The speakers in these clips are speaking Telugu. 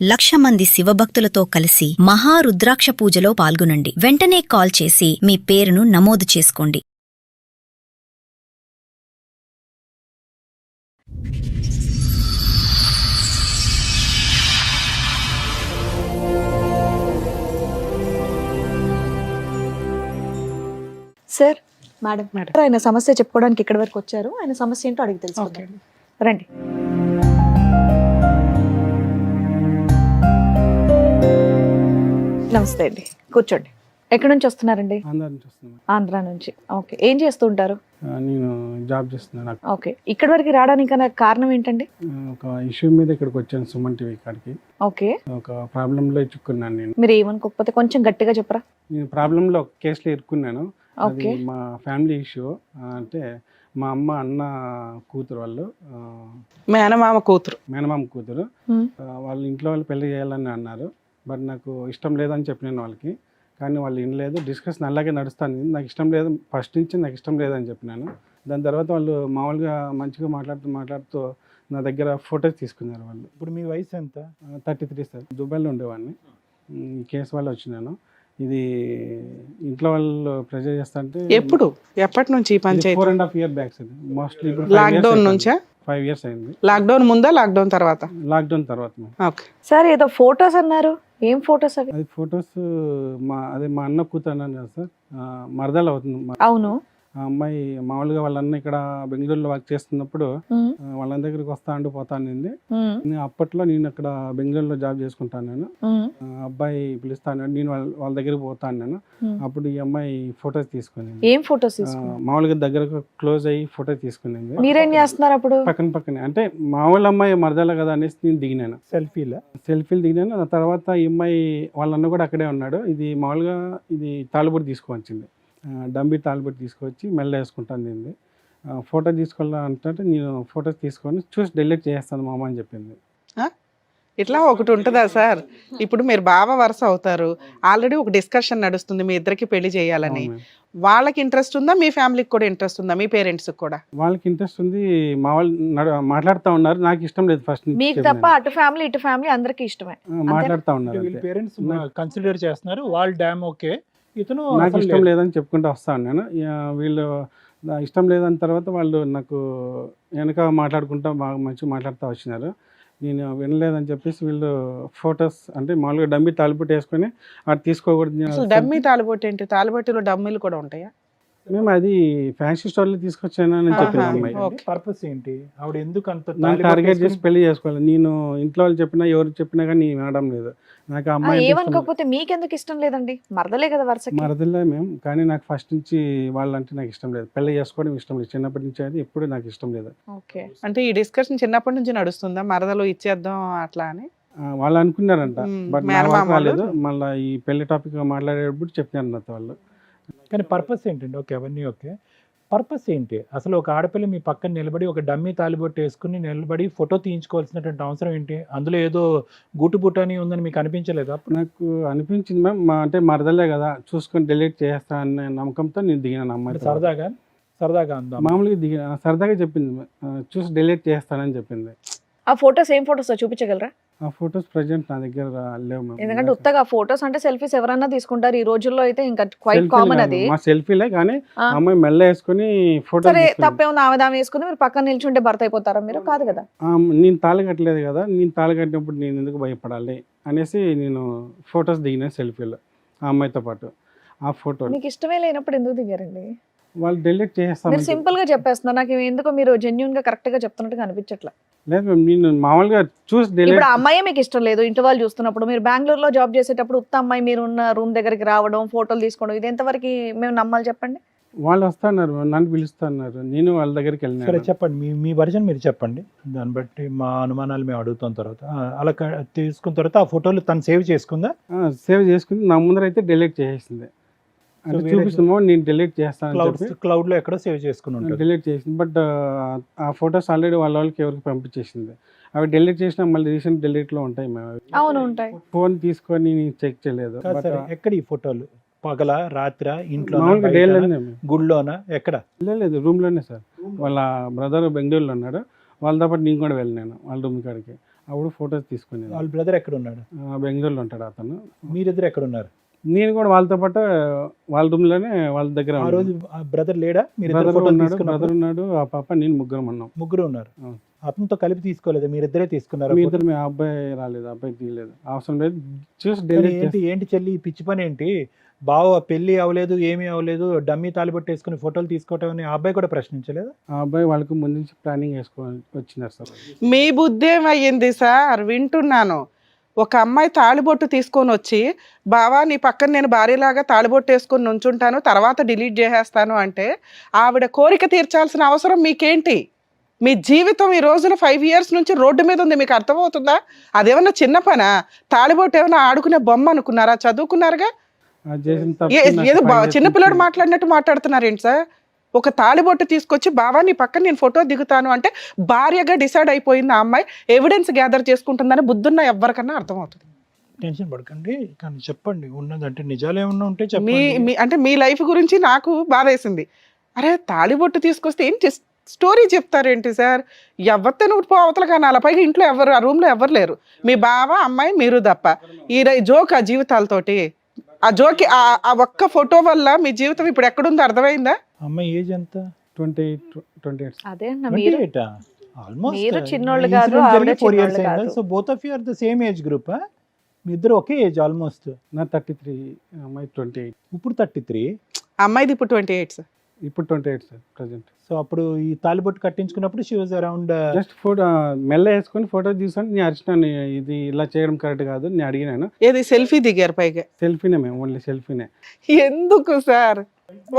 1,00,000 మంది శివభక్తులతో కలిసి మహారుద్రాక్ష పూజలో పాల్గొనండి. వెంటనే కాల్ చేసి మీ పేరును నమోదు చేసుకోండి. సార్, మేడం ఆయన సమస్య చెప్పుకోవడానికి ఇక్కడి వరకు వచ్చారు. ఆయన సమస్య ఏంటో అడిగి తెలుసుకుందాం. రండి. నమస్తే అండి, కూర్చోండి. ఎక్కడి నుంచి వస్తున్నారండి? ఆంధ్ర నుంచి. ఓకే, ఏం చేస్తూ ఉంటారు? నేను జాబ్ చేస్తున్నాను. ఓకే, ఇక్కడి వరకు రావడానికి కారణం ఏంటండి? ఒక ఇష్యూ మీద ఇక్కడికి వచ్చాను, సుమన్ టీవీ కాడికి. ఓకే, ఒక ప్రాబ్లం లో ఇరుక్కున్నాను నేను. మీరు ఏమనుకోకపోతే కొంచెం గట్టిగా చెప్పరా? నేను ప్రాబ్లం లో ఒక కేసులో ఇరుక్కున్నాను. అది మా ఫ్యామిలీ ఇష్యూ. అంటే మా అమ్మ అన్న కూతురు, వాళ్ళు మేనమామ కూతురు వాళ్ళ ఇంట్లో వాళ్ళు పెళ్లి చేయాలని అన్నారు. బట్ నాకు ఇష్టం లేదని చెప్పినాను వాళ్ళకి. కానీ వాళ్ళు వినలేదు. డిస్కషన్ అలాగే నడుస్తాను. నాకు ఇష్టం లేదు, ఫస్ట్ నుంచి నాకు ఇష్టం లేదని చెప్పినాను. దాని తర్వాత వాళ్ళు మామూలుగా మంచిగా మాట్లాడుతూ నా దగ్గర ఫొటోస్ తీసుకున్నారు వాళ్ళు. ఇప్పుడు మీ వయసు ఎంత? 33 సార్. దుబాయ్లో ఉండేవాడిని. ఈ కేసు వల్ల వచ్చినాను. ఇది ఇంట్లో వాళ్ళు ప్రెజర్ చేస్తా అంటే ఎప్పటి నుంచి 4.5 years back sir. Mostly lockdown నుంచా? 5 years అయింది. లాక్డౌన్ ముందా, లాక్డౌన్ తర్వాత? లాక్డౌన్ తర్వాత. సార్, ఏదో ఫొటోస్ అన్నారు, ఏం ఫొటోస్ అవి? అది ఫొటోస్ మా అన్న కూతురు అన్నాను కదా సార్, మరదలు అవుతుంది. అవును. ఆ అమ్మాయి మామూలుగా వాళ్ళన్న ఇక్కడ బెంగళూరులో వర్క్ చేస్తున్నప్పుడు వాళ్ళ దగ్గరికి వస్తా పోతాను. నేను అప్పట్లో నేను అక్కడ బెంగళూరులో జాబ్ చేసుకుంటాను. నేను అబ్బాయి పిలుస్తాను, నేను వాళ్ళ దగ్గరికి పోతాను. నేను అప్పుడు ఈ అమ్మాయి ఫొటోస్ తీసుకుని, ఏం ఫొటోస్? మామూలుగా దగ్గరకు క్లోజ్ అయ్యి ఫోటో తీసుకునింది. మీరేం చేస్తున్నారు అప్పుడు? పక్కనే అంటే మామూలు అమ్మాయి మరదల కదా అనేసి నేను దిగినాను. సెల్ఫీలు దిగినాను. ఆ తర్వాత ఈ అమ్మాయి వాళ్ళన్న కూడా అక్కడే ఉన్నాడు. ఇది మామూలుగా ఇది తాళిబొట్టు తీసుకువచ్చింది. డంబి తాళిబొట్టు తీసుకొచ్చి మెల్ల వేసుకుంటాను. దీన్ని ఫోటో తీసుకోవాలంటే నేను ఫొటోస్ తీసుకొని చూసి డిలీట్ చేస్తాను మామ అని చెప్పింది. ఇట్లా ఒకటి ఉంటుందా సార్? ఇప్పుడు మీరు బావ వరుస అవుతారు, ఆల్రెడీ ఒక డిస్కషన్ నడుస్తుంది మీ ఇద్దరికి పెళ్లి చేయాలని. వాళ్ళకి ఇంట్రెస్ట్ ఉందా? మీ ఫ్యామిలీకి కూడా ఇంట్రెస్ట్ ఉందా? మీ పేరెంట్స్ కూడా? వాళ్ళకి ఇంట్రెస్ట్ ఉంది. మా వాళ్ళు మాట్లాడుతూ ఉన్నారు. నాకు ఇష్టం లేదు ఫస్ట్. మీకు తప్ప అటు ఫ్యామిలీ ఇటు ఫ్యామిలీ అందరికి ఇష్టమే మాట్లాడుతూ ఉన్నారు. పేరెంట్స్ కన్సిడర్ చేస్తున్నారు. వాళ్ళు డ్యామ్ ఓకే, ఇతను నాకు ఇష్టం లేదని చెప్పుకుంటూ వస్తాను నేను. వీళ్ళు ఇష్టం లేదని తర్వాత వాళ్ళు నాకు వెనక మాట్లాడుకుంటా బాగా మంచిగా మాట్లాడుతూ వచ్చినారు. నేను వినలేదని చెప్పేసి వీళ్ళు ఫొటోస్ అంటే మామూలుగా డమ్మీ తాలిబొట్టు వేసుకొని అది తీసుకోకూడదు. డమ్మీ తాలిబొట్టు ఏంటి? తాలిబొట్టులో డమ్మీలు కూడా ఉంటాయా? మేము అది ఫ్యాన్సీ స్టోర్లో తీసుకొచ్చానని చెప్పిన అమ్మాయి. పర్పస్ ఏంటి? ఆవిడ ఎందుకు అంత టార్గెట్ చేసి పెళ్లి చేసుకోవాలి? నేను ఇంట్లో వాళ్ళు చెప్పినా ఎవరు చెప్పినా కానీ వినడం లేదు. నాకు అమ్మాయి ఏమనుకోకపోతే మీకెందుకు ఇష్టం లేదండి? మరదలే కదా వరుస. మరదలే మేము, కానీ నాకు ఫస్ట్ నుంచి వాళ్ళంటే నాకు ఇష్టం లేదు. పెళ్లి చేసుకోవడం ఇష్టం లేదు. చిన్నప్పటి నుంచి అది ఎప్పుడు నాకు ఇష్టం లేదు. ఓకే, అంటే ఈ డిస్కషన్ చిన్నప్పటి నుంచి నడుస్తుందా? మరదలు ఇచ్చేద్దాం అట్లా అని వాళ్ళు అనుకున్నారంట. బట్ కాలేదు. మళ్ళీ ఈ పెళ్లి టాపిక్ మాట్లాడేటప్పుడు చెప్పినారు నాతో వాళ్ళు. కానీ పర్పస్ ఏంటండి? ఓకే, అవన్నీ ఓకే. పర్పస్ ఏంటి అసలు? ఒక ఆడపిల్ల మీ పక్కన నిలబడి ఒక డమ్మీ తాలిబొట్టు వేసుకుని నిలబడి ఫోటో తీయించుకోవాల్సినటువంటి అవసరం ఏంటి? అందులో ఏదో గుట్టుబుట్టని ఉందని మీకు అనిపించలేదా? నాకు అనిపించింది మ్యామ్. అంటే మరదలే కదా, చూసుకొని డిలీట్ చేస్తా అనే నమ్మకంతో నేను దిగినాను. అమ్మాయి సరదాగా ఉందా? మామూలుగా దిగిన సరదాగా చెప్పింది, చూసి డిలీట్ చేస్తానని చెప్పింది. ఆ ఫొటోస్ ఏం ఫొటోస్ చూపించగలరా? ఆ ఫొటోస్ ప్రెజెంట్ నా దగ్గర లేవు. ఎందుకంటే ఉత్తగా ఫొటోస్ అంటే సెల్ఫీస్ ఎవరైనా తీసుకుంటారు ఈ రోజుల్లో. అయితే ఇంకా క్వైట్ కామన్ అది. మా సెల్ఫీలే, కానీ అమ్మాయి మెల్ల వేసుకుని ఫోటో. సరే, తప్పేముంది? ఆమె వేసుకుని మీరు పక్కన నిల్చుంటే భర్త అయిపోతారా మీరు? కాదు కదా. నేను తాళి కట్టలేదు కదా, నేను తాళి కట్టినప్పుడు నేను ఎందుకు భయపడాలి అనేసి నేను ఫొటోస్ దిగిన సెల్ఫీలు ఆ అమ్మాయితో పాటు. ఆ ఫోటో మీకు ఇష్టమే లేనప్పుడు ఎందుకు దిగారండి? వాళ్ళు డిలీట్ చేస్తాను. మీరు సింపుల్ గా చెప్పేస్తున్నారు. నాకు ఎందుకో మీరు జెన్యున్ గా కరెక్ట్ గా చెప్తున్నట్టుగా అనిపించట్లా. లేదు, నేను మామూలుగా చూసి ఇప్పుడు ఆ అమ్మాయి మీకు ఇష్టం లేదు ఇంట్లో వాళ్ళు చూస్తున్నప్పుడు. మీరు బెంగళూరులో జాబ్ చేసేటప్పుడు ఉత్త అమ్మాయి మీరు ఉన్న రూమ్ దగ్గరికి రావడం, ఫోటోలు తీసుకోవడం, ఇది ఎంతవరకు మేము నమ్మాలి చెప్పండి? వాళ్ళు వస్తున్నారు, నన్ను పిలుస్తున్నారు, నేను వాళ్ళ దగ్గరికి సరే వెళ్ళిన. చెప్పండి, మీ వర్షన్ మీరు చెప్పండి. దాన్ని బట్టి మా అనుమానాలు మేము అడుగుతాం. తర్వాత అలా తీసుకున్న తర్వాత ఆ ఫోటోలు తను సేవ్ చేసుకుందా? సేవ్ చేసుకుని నా ముందర అయితే డిలీట్ చేసేసింది. అంటే చూపిస్తున్నామో నేను డిలీట్ చేస్తాను. క్లౌడ్ లో ఎక్కడో సేవ్ చేసుకుని ఉంటాను. డిలీట్ చేసింది. బట్ ఆ ఫొటోస్ ఆల్రెడీ వాళ్ళకి ఎవరికి పంపించేసింది. అవి డిలీట్ చేసినా మళ్ళీ రీసెంట్ డిలీట్ లో ఉంటాయి. మేము అవును ఉంటాయి. ఫోన్ తీసుకొని చెక్ చేయలేదు. ఎక్కడ ఈ ఫోటోలు? పగల, రాత్ర, ఇంట్లో, గుడిలోనా, ఎక్కడ? లేదు, రూమ్ లోనే సార్. వాళ్ళ బ్రదర్ బెంగళూరులో ఉన్నాడు. వాళ్ళతో పాటు నేను కూడా వెళ్ళినాను వాళ్ళ రూమ్ కాడికి. అప్పుడు ఫొటోస్ తీసుకునేది. వాళ్ళ బ్రదర్ ఎక్కడ ఉన్నాడు? బెంగళూరులో ఉంటాడు అతను. మీరిద్దరు ఎక్కడ ఉన్నారు? నేను కూడా వాళ్ళతో పాటు వాళ్ళ రూమ్లోనే వాళ్ళ దగ్గర ఆ రోజు బ్రదర్ లేడా? మీరు బ్రదర్ ఫోటో ఉన్నాడు, తీసుకున్నప్పుడు బ్రదర్ ఉన్నాడు, ఆ పాప నేను ముగ్గురం ఉన్నాం. ముగ్గురు ఉన్నారు. అవును. అతనితో కలిపి తీసుకోలేదు, మీరిద్దరే తీసుకున్నారు. మీ ఇద్దరు, మీ అబ్బాయి రాలేదు, అబ్బాయి తీయలేదు, అవసరం లేదు, చూసి కానీ డెలిట్ ఏంటి ఏంటి చెల్లి ఈ పిచ్చి పని ఏంటి? బావ పెళ్లి అవ్వలేదు, ఏమీ అవ్వలేదు, డమ్మీ తాలిబొట్టు వేసుకుని ఫోటోలు తీసుకోవటం అని ఆ అబ్బాయి కూడా ప్రశ్నించలేదు? ఆ అబ్బాయి వాళ్ళకి ముందు నుంచి ప్లానింగ్ వేసుకొని వచ్చినారు సార్. మీ బుద్ధి ఏమయ్యింది సార్? వింటున్నాను. ఒక అమ్మాయి తాళిబొట్టు తీసుకొని వచ్చి, బావా నీ పక్కన నేను భార్యలాగా తాళిబొట్టు వేసుకొని నుంచుంటాను, తర్వాత డిలీట్ చేసేస్తాను అంటే ఆవిడ కోరిక తీర్చాల్సిన అవసరం మీకేంటి? మీ జీవితం ఈ రోజున 5 years నుంచి రోడ్డు మీద ఉంది, మీకు అర్థమవుతుందా? అదేమన్నా చిన్న పనా? తాళిబొట్టు ఏమన్నా ఆడుకునే బొమ్మ అనుకున్నారా? చదువుకున్నారుగా. అది చేసిన ఏదో తప్పు చిన్నపిల్లడు మాట్లాడినట్టు మాట్లాడుతున్నారు ఏంటి సార్? ఒక తాళిబొట్టు తీసుకొచ్చి, బావా నీ పక్కన నేను ఫోటో దిగుతాను అంటే భార్యగా డిసైడ్ అయిపోయింది ఆ అమ్మాయి, ఎవిడెన్స్ గ్యాదర్ చేసుకుంటుందని బుద్ధున్న ఎవరికన్నా అర్థమవుతుంది. టెన్షన్ పడకండి, కానీ చెప్పండి ఉన్నదంటే నిజాలు ఏమన్నా ఉంటే మీ చెప్పండి. మీ అంటే మీ లైఫ్ గురించి నాకు బాధేసింది. అరే తాళిబొట్టు తీసుకొస్తే ఏంటి స్టోరీ చెప్తారేంటి సార్? ఎవరితో నువ్వు అవతల కానాల, పైగా ఇంట్లో ఎవరు, ఆ రూమ్లో ఎవరు లేరు, మీ బావ అమ్మాయి మీరు తప్ప. ఈ జోక్ ఆ జీవితాలతోటి, ఆ జోకి ఆ ఒక్క ఫోటో వల్ల మీ జీవితం ఇప్పుడు ఎక్కడుందో అర్థమైందా? అమ్మాయి ఏజ్ ఎంత? 28. అదే అన్న, మీరు ఆల్మోస్ట్ మీరు చిన్నోళ్ళు కాదు, ఆవిడ 4 years చిన్నోళ్ళు అయిందా? కాదు. So both of you are the same age group. మీ ఇద్దరు ఒకే ఏజ్ ఆల్మోస్ట్. నా 33, అమ్మాయి 28. ఇప్పుడు 33. అమ్మాయిది ఇప్పుడు 28 సార్. ఇప్పుడు 28 సార్ ప్రజెంట్. సో అప్పుడు ఈ తాలిబొట్టు కట్టించుకున్నప్పుడు she was around. Just photo మెల్ల వేసుకొని ఫోటో తీసుకొని నేను అరిచినాను, ఇది ఇలా చేయడం కరెక్ట్ కాదు, నేను అడిగినాను. ఏది సెల్ఫీ దిగారు పైగా? సెల్ఫీనే మేము, ఓన్లీ సెల్ఫీనే. ఎందుకు సార్?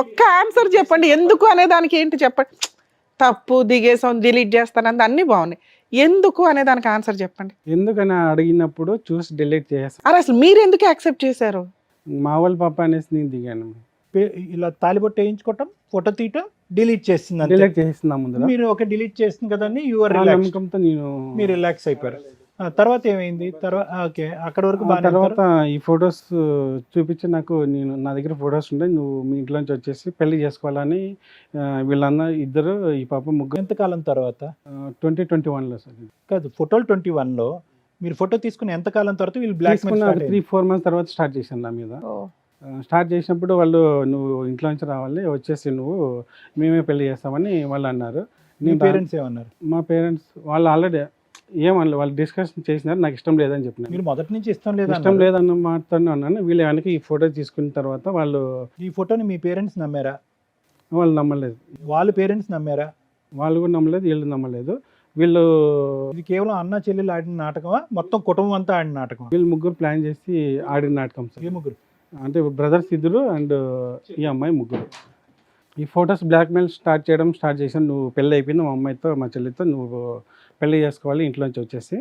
ఒక్క ఆన్సర్ చెప్పండి, ఎందుకు అనే దానికి ఏంటి చెప్పండి. తప్పు దిగేసాం, డిలీట్ చేస్తానంది అన్నీ బాగున్నాయి, ఎందుకు అనే దానికి ఆన్సర్ చెప్పండి. ఎందుకని అడిగినప్పుడు చూసి డిలీట్ చేస్తాను. అరే అసలు మీరు ఎందుకు యాక్సెప్ట్ చేశారు? మా వాళ్ళ పాప అనేసి నేను దిగాను. ఇలా తాలిబొట్టు వేయించుకోవటం, ఫోటో తీయటం, డిలీట్ చేస్తుంది అంతే. డిలీట్ చేస్తున్నా ముందు. మీరు ఒక డిలీట్ చేస్తుంది కదండి, యువర్ నమ్మకంతో నేను మీరు రిలాక్స్ అయిపోయారు. తర్వాత ఏమైంది? తర్వాత ఓకే, అక్కడ వరకు బాగా. తర్వాత ఈ ఫొటోస్ చూపించి నాకు, నా దగ్గర ఫొటోస్ ఉండే, నువ్వు మీ ఇంట్లోంచి వచ్చేసి పెళ్లి చేసుకోవాలని వీళ్ళన్న ఇద్దరు, ఈ పాప ముగ్గురు. ఎంతకాలం తర్వాత? 2021లో సార్. కాదు, ఫోటోలు 21లో మీరు ఫోటో తీసుకుని ఎంతకాలం తర్వాత వీళ్ళు బ్లాక్ 3-4 months తర్వాత స్టార్ట్ చేశాను నా మీద. స్టార్ట్ చేసినప్పుడు వాళ్ళు, నువ్వు ఇంట్లో నుంచి రావాలి, వచ్చేసి నువ్వు మేమే పెళ్లి చేస్తామని వాళ్ళు అన్నారు. మీ పేరెంట్స్ ఏమన్నారు? మా పేరెంట్స్ వాళ్ళు ఆల్రెడీ ఏమన్నా, వాళ్ళు డిస్కషన్ చేసినారు, నాకు ఇష్టం లేదని చెప్పిన. మీరు మొదటి నుంచి ఇష్టం లేదా? ఇష్టం లేదన్న మాటతో అన్నాను. వీళ్ళు వెనక ఈ ఫోటో తీసుకున్న తర్వాత వాళ్ళు, ఈ ఫోటోని మీ పేరెంట్స్ నమ్మారా? వాళ్ళు నమ్మలేదు. వాళ్ళ పేరెంట్స్ నమ్మారా? వాళ్ళు కూడా నమ్మలేదు, వీళ్ళు నమ్మలేదు. వీళ్ళు, ఇది కేవలం అన్న చెల్లెలు ఆడిన నాటకమా, మొత్తం కుటుంబం అంతా ఆడిన నాటకం? వీళ్ళు ముగ్గురు ప్లాన్ చేసి ఆడిన నాటకం సార్. ఏ ముగ్గురు? అంటే బ్రదర్స్ ఇద్దరు అండ్ ఈ అమ్మాయి ముగ్గురు. ఈ ఫొటోస్ బ్లాక్మెయిల్ స్టార్ట్ చేశాను. నువ్వు పెళ్ళి అయిపోయింది, మా అమ్మాయితో మా చెల్లితో నువ్వు పెళ్ళి చేసుకోవాలి, ఇంట్లోంచి వచ్చేసి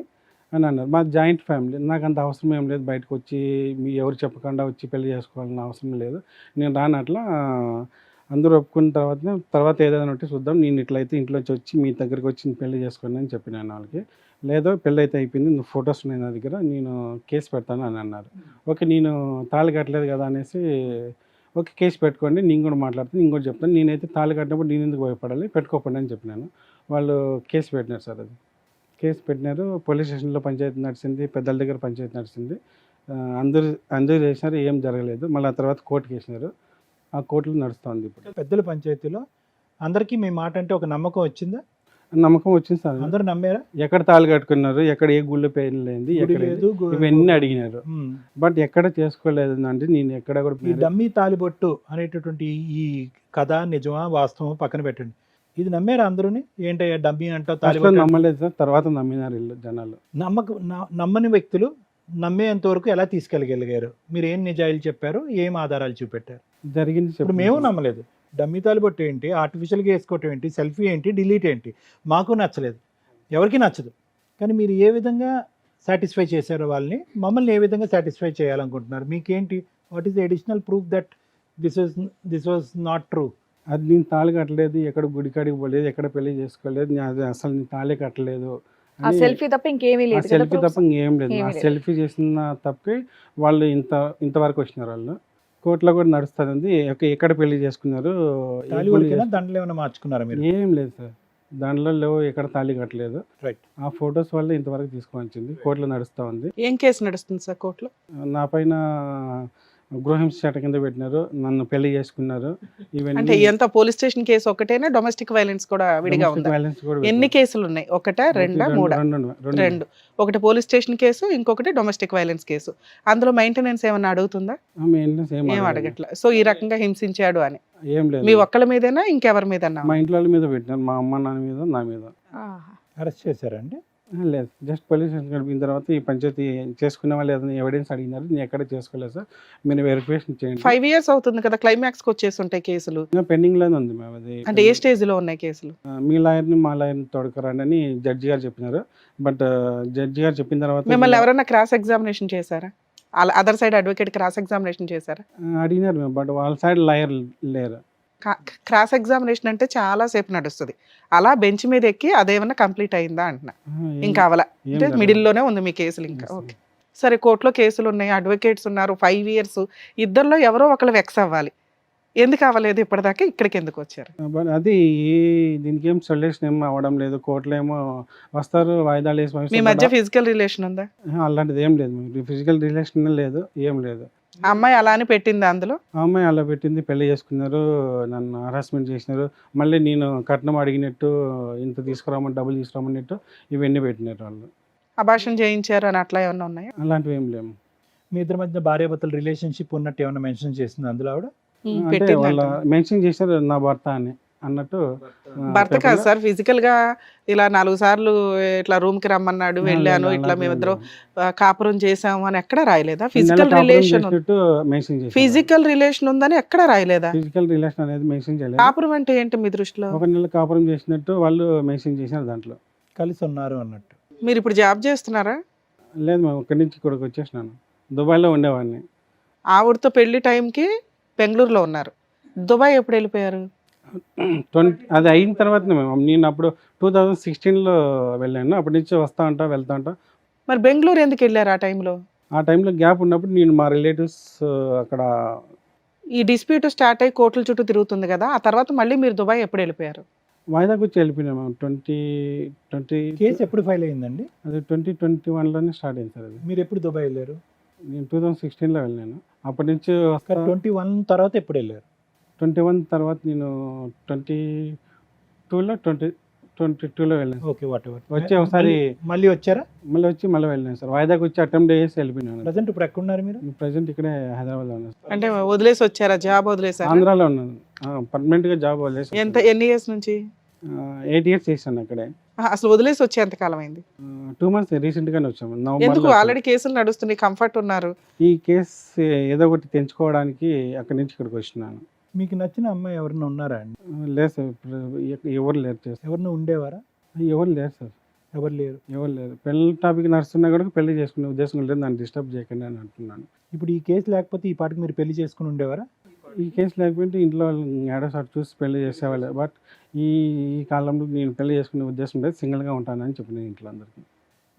అని అన్నారు. మా జాయింట్ ఫ్యామిలీ, నాకు అంత అవసరం ఏం లేదు, బయటకు వచ్చి మీ ఎవరు చెప్పకుండా వచ్చి పెళ్లి చేసుకోవాలని అవసరం లేదు, నేను రానట్లా. అందరూ ఒప్పుకున్న తర్వాత ఏదైనా ఉంటే చూద్దాం, నేను ఇట్లయితే ఇంట్లోంచి వచ్చి మీ దగ్గరికి వచ్చి పెళ్లి చేసుకోండి అని చెప్పినాను వాళ్ళకి. లేదో పెళ్ళి అయితే అయిపోయింది, నువ్వు ఫొటోస్ ఉన్నాయి నా దగ్గర, నేను కేసు పెడతాను అని అన్నారు. ఓకే, నేను తాళి కట్టలేదు కదా అనేసి, ఓకే కేసు పెట్టుకోండి, నేను కూడా మాట్లాడుతాను, నేను కూడా చెప్తాను, నేనైతే తాళి కట్టినప్పుడు నేను ఎందుకు భయపడాలి, పెట్టుకోకండి అని చెప్పినాను. వాళ్ళు కేసు పెట్టినారు సార్. అది కేసు పెట్టినారు, పోలీస్ స్టేషన్లో పంచాయతీ నడిచింది, పెద్దల దగ్గర పంచాయతీ నడిచింది, అందరూ చేసినారు, ఏం జరగలేదు. మళ్ళీ ఆ తర్వాత కోర్టుకి వేసినారు, ఆ కోర్టులో నడుస్తుంది ఇప్పుడు. పెద్దల పంచాయతీలో అందరికీ మీ మాట అంటే ఒక నమ్మకం వచ్చిందా? నమ్మకం వచ్చింది సార్. అందరూ నమ్మారా? ఎక్కడ తాళి కట్టుకున్నారు, ఎక్కడ ఏ గుళ్ళు పేర్లేదు, ఇవన్నీ అడిగినారు. బట్ ఎక్కడ చేసుకోలేదు అంటే, నేను ఎక్కడ కూడా. ఈ డమ్మీ తాలిబొట్టు అనేటటువంటి ఈ కథ నిజమా వాస్తవం పక్కన పెట్టండి, ఇది నమ్మారా అందరూని? ఏంటయ్యా డమ్మీ అంటావు, తాలిబొట్టు? నమ్మలేదు సార్, తర్వాత నమ్మినారు వీళ్ళు జనాలు. నమ్మని వ్యక్తులు నమ్మేంత వరకు ఎలా తీసుకెళ్ళగలిగారు? మీరు ఏం నిజాయిలు చెప్పారు, ఏం ఆధారాలు చూపెట్టారు? జరిగింది ఇప్పుడు మేము నమ్మలేదు. డమ్మీ తాలిబొట్టు ఏంటి, ఆర్టిఫిషియల్గా వేసుకోవటం ఏంటి, సెల్ఫీ ఏంటి, డిలీట్ ఏంటి, మాకు నచ్చలేదు, ఎవరికి నచ్చదు. కానీ మీరు ఏ విధంగా సాటిస్ఫై చేశారో వాళ్ళని, మమ్మల్ని ఏ విధంగా సాటిస్ఫై చేయాలనుకుంటున్నారు? మీకేంటి, what is the additional proof that this was not true? అది నేను తాళి కట్టలేదు, ఎక్కడ గుడికాడికి పోలేదు, ఎక్కడ పెళ్లి చేసుకోలేదు, అది అసలు నేను తాళి కట్టలేదు. ఆ సెల్ఫీ తప్ప ఇంకేమీ లేదు. సెల్ఫీ తప్ప ఇంకేం లేదు. ఆ సెల్ఫీ చేసిన తప్పకి వాళ్ళు ఇంతవరకు వచ్చినారు. వాళ్ళు కోర్టులో కూడా నడుస్తుంది, ఎక్కడ పెళ్లి చేసుకున్నారు, దండలు ఏమైనా మార్చుకున్నారా మీరు? ఏం లేదు సార్, దానిలో లేవు, ఎక్కడ తాళి కట్టలేదు. రైట్. ఆ ఫొటోస్ వల్ల ఇంతవరకు తీసుకొని కోర్టులో నడుస్తూ ఉంది. ఏం కేసు నడుస్తుంది సార్ కోర్టులో? నా పైన గృహహింస చట్టం కింద పెట్టినారు, నన్ను పెళ్లి చేసుకున్నారు. అంటే ఎంత పోలీస్ స్టేషన్ కేసు ఒకటేనా, డొమెస్టిక్ వైలెన్స్ కూడా విడిగా ఉందా? వైలెన్స్ కూడా ఎన్ని కేసులు ఉన్నాయి? ఒకటా, రెండా, మూడా? రెండు. రెండు. ఒకటి పోలీస్ స్టేషన్ కేసు, ఇంకొకటి డొమెస్టిక్ వైలెన్స్ కేసు. అందులో మెయింటెనెన్స్ ఏమన్నా అడుగుతుందా? ఏం అడగట్లా. సో ఈ రకంగా హింసించాడు అని ఏం లేదు. మీ ఒక్కళ్ళ మీదేనా, ఇంకెవరి మీదన్నా? మా ఇంట్లో వాళ్ళ మీద పెట్టినారు, మా అమ్మ నాన్న మీద, నా మీద. అరెస్ట్ చేశారండి? లేదు, జస్ట్ పోలీస్ స్టేషన్ గడిపిన తర్వాత ఈ పంచాయతీ చేసుకునే వాళ్ళు ఏదైనా ఎవిడెన్స్ అడిగినారు, నేను ఎక్కడ చేసుకోలేదు సార్, మీరు వెరిఫికేషన్ చేయండి. 5 years అవుతుంది కదా, క్లైమాక్స్కి వచ్చేసి ఉంటాయి కేసులు. ఇంకా పెండింగ్లోనే ఉంది మేము. అది అంటే ఏ స్టేజ్ లో ఉన్నాయి కేసులు? మీ లాయర్ని మా లాయర్ని తోడుకురండి అని జడ్జి గారు చెప్పినారు. బట్ జడ్జి గారు చెప్పిన తర్వాత మిమ్మల్ని ఎవరైనా క్రాస్ ఎగ్జామినేషన్ చేశారా? Other side advocate cross examination చేశారా? అడిగినారు మేము, బట్ వాళ్ళ సైడ్ లాయర్ లేరు. క్రాస్ ఎగ్జామినేషన్ అంటే చాలా సేపు నడుస్తుంది. అలా బెంచ్ మీద ఎక్కి అదేమన్నా కంప్లీట్ అయిందా అంటున్నా? ఇంకా అవలా అంటే మిడిల్లోనే ఉంది మీ కేసులు ఇంకా. ఓకే సరే, కోర్టులో కేసులు ఉన్నాయి, అడ్వకేట్స్ ఉన్నారు, 5 years. ఇద్దరిలో ఎవరో ఒకళ్ళు వెక్స్ అవ్వాలి. ఎందుకు అవ్వలేదు ఇప్పటిదాకా? ఇక్కడికి ఎందుకు వచ్చారు? బట్ అది దీనికి ఏం సొల్యూషన్ ఏం అవ్వడం లేదు. కోర్టులో ఏమో వస్తారు, వాయిదాలు వేసి మీ మధ్య ఫిజికల్ రిలేషన్ ఉందా? అలాంటిది ఏం లేదు, ఫిజికల్ రిలేషన్ లేదు, ఏం లేదు. ఆ అమ్మాయి అలానే పెట్టింది అందులో? ఆ అమ్మాయి అలా పెట్టింది, పెళ్లి చేసుకున్నారు, నన్ను హరాస్మెంట్ చేసినారు. మళ్ళీ నేను కట్నం అడిగినట్టు, ఇంత తీసుకురామని, డబ్బులు తీసుకురామన్నట్టు ఇవన్నీ పెట్టినారు వాళ్ళు. అభాషణ చేయించారు అని అట్లా ఏమన్నా ఉన్నాయా? అలాంటివి ఏం లేవు. మీ ఇద్దరి మధ్య భార్యాభర్తల రిలేషన్షిప్ ఉన్నట్టు ఏమైనా మెన్షన్ చేసింది అందులో ఆవిడ? అంటే పెట్టింది వాళ్ళ అంటారు. మెన్షన్ చేశారు నా భర్త అని అన్నట్టు. భర్త కాదు సార్, ఫిజికల్ గా ఇలా 4 సార్లు ఇట్లా రూమ్ కి రమ్మన్నాడు, వెళ్ళాను, ఇట్లా మేమిద్దరం కాపురం చేసాము అని ఎక్కడ రాయలేదా? ఫిజికల్ రిలేషన్, మెన్షన్ చేశారు. ఫిజికల్ రిలేషన్ ఉందని ఎక్కడ రాయలేదా? ఫిజికల్ రిలేషన్ అనేది మెన్షన్ చేయలేదు. కాపురం అంటే ఏంటి మీ దృష్టిలో? 1 నెల కాపురం చేసినట్టు వాళ్ళు మెన్షన్ చేశారు దాంట్లో. కలిసి ఉన్నారు అన్నట్టు. మీరు ఇప్పుడు జాబ్ చేస్తున్నారా? లేదు, మేము ఇక్కడి నుంచి ఇక్కడికి వచ్చేసినాను. దుబాయ్లో ఉండేవాడిని. ఆవిడతో పెళ్లి టైంకి బెంగళూరులో ఉన్నారు. దుబాయ్ ఎప్పుడు వెళ్ళిపోయారు? అది అయిన తర్వాత నేను అప్పుడు 2016లో వెళ్ళాను. అప్పటి నుంచి వెళ్తా ఉంటా. మరి బెంగళూరు ఎందుకు వెళ్ళారు ఆ టైంలో? ఆ టైంలో గ్యాప్ ఉన్నప్పుడు నేను మా రిలేటివ్స్ అక్కడ. ఈ డిస్ప్యూట్ స్టార్ట్ అయ్యి కోర్టుల చుట్టూ తిరుగుతుంది కదా, ఆ తర్వాత మళ్ళీ మీరు దుబాయ్ ఎప్పుడు వెళ్ళిపోయారు? వాయిదాకి వచ్చి వెళ్ళిపోయినాము. 2020 కేసు ఎప్పుడు ఫైల్ అయిందండి? అది 2021లోనే స్టార్ట్ అయింది సార్. అది మీరు ఎప్పుడు దుబాయ్ వెళ్ళారు? నేను 2016లో వెళ్ళాను. అప్పటి నుంచి 21 తర్వాత ఎప్పుడు వెళ్ళారు? 21 తర్వాత నేను 22లో వెళ్ళాను. Okay, what ever. వచ్చి ఒకసారి మళ్ళీ వచ్చారా? మళ్ళీ వెళ్ళాను సార్. వాయిదాకి వచ్చి అటెంప్ట్ చేసి వెళ్ళిపోయినాను. ప్రజెంట్ ఇప్పుడు ఎక్కడ ఉన్నారు మీరు? ప్రజెంట్ ఇక్కడే హైదరాబాద్లో ఉన్నాను. అంటే వదిలేసి వచ్చారా? జాబ్ వదిలేసారా? ఆంధ్రాలో ఉన్నాను. పర్మనెంట్గా జాబ్ వదిలేసి. ఎన్ని ఇయర్స్ నుంచి? 8 years చేశాను అక్కడే. అసలు వదిలేసి వచ్చే ఎంత కాలం అయింది? 2 months రీసెంట్గానే వచ్చాము. ఎందుకు? నవంబర్లో ఆల్రెడీ కేసులు నడుస్తున్నాయి, కంఫర్ట్ ఉన్నారు. ఈ కేసు ఏదో ఒకటి తెంచుకోవడానికి అక్కడి నుంచి ఇక్కడికి వచ్చినాను. మీకు నచ్చిన అమ్మాయి ఎవరైనా ఉన్నారా అండి? లేదు సార్, ఇప్పుడు ఎవరు లేరు చేస్తారు. ఎవరిని ఉండేవారా? ఎవరు లేరు సార్, ఎవరు లేరు. పెళ్లి టాపిక్ నడుస్తున్నా కూడా పెళ్లి చేసుకునే ఉద్దేశం లేదు, నన్ను డిస్టర్బ్ చేయకండి అని అంటున్నాను. ఇప్పుడు ఈ కేసు లేకపోతే ఈ పాటికి మీరు పెళ్లి చేసుకుని ఉండేవారా? ఈ కేసు లేకపోతే ఇంట్లో వాళ్ళు ఏడో సార్ చూసి పెళ్లి చేసేవాళ్ళు. బట్ ఈ కాలంలో నేను పెళ్లి చేసుకునే ఉద్దేశం లేదు, సింగిల్గా ఉంటానని చెప్పిన ఇంట్లో అందరికీ.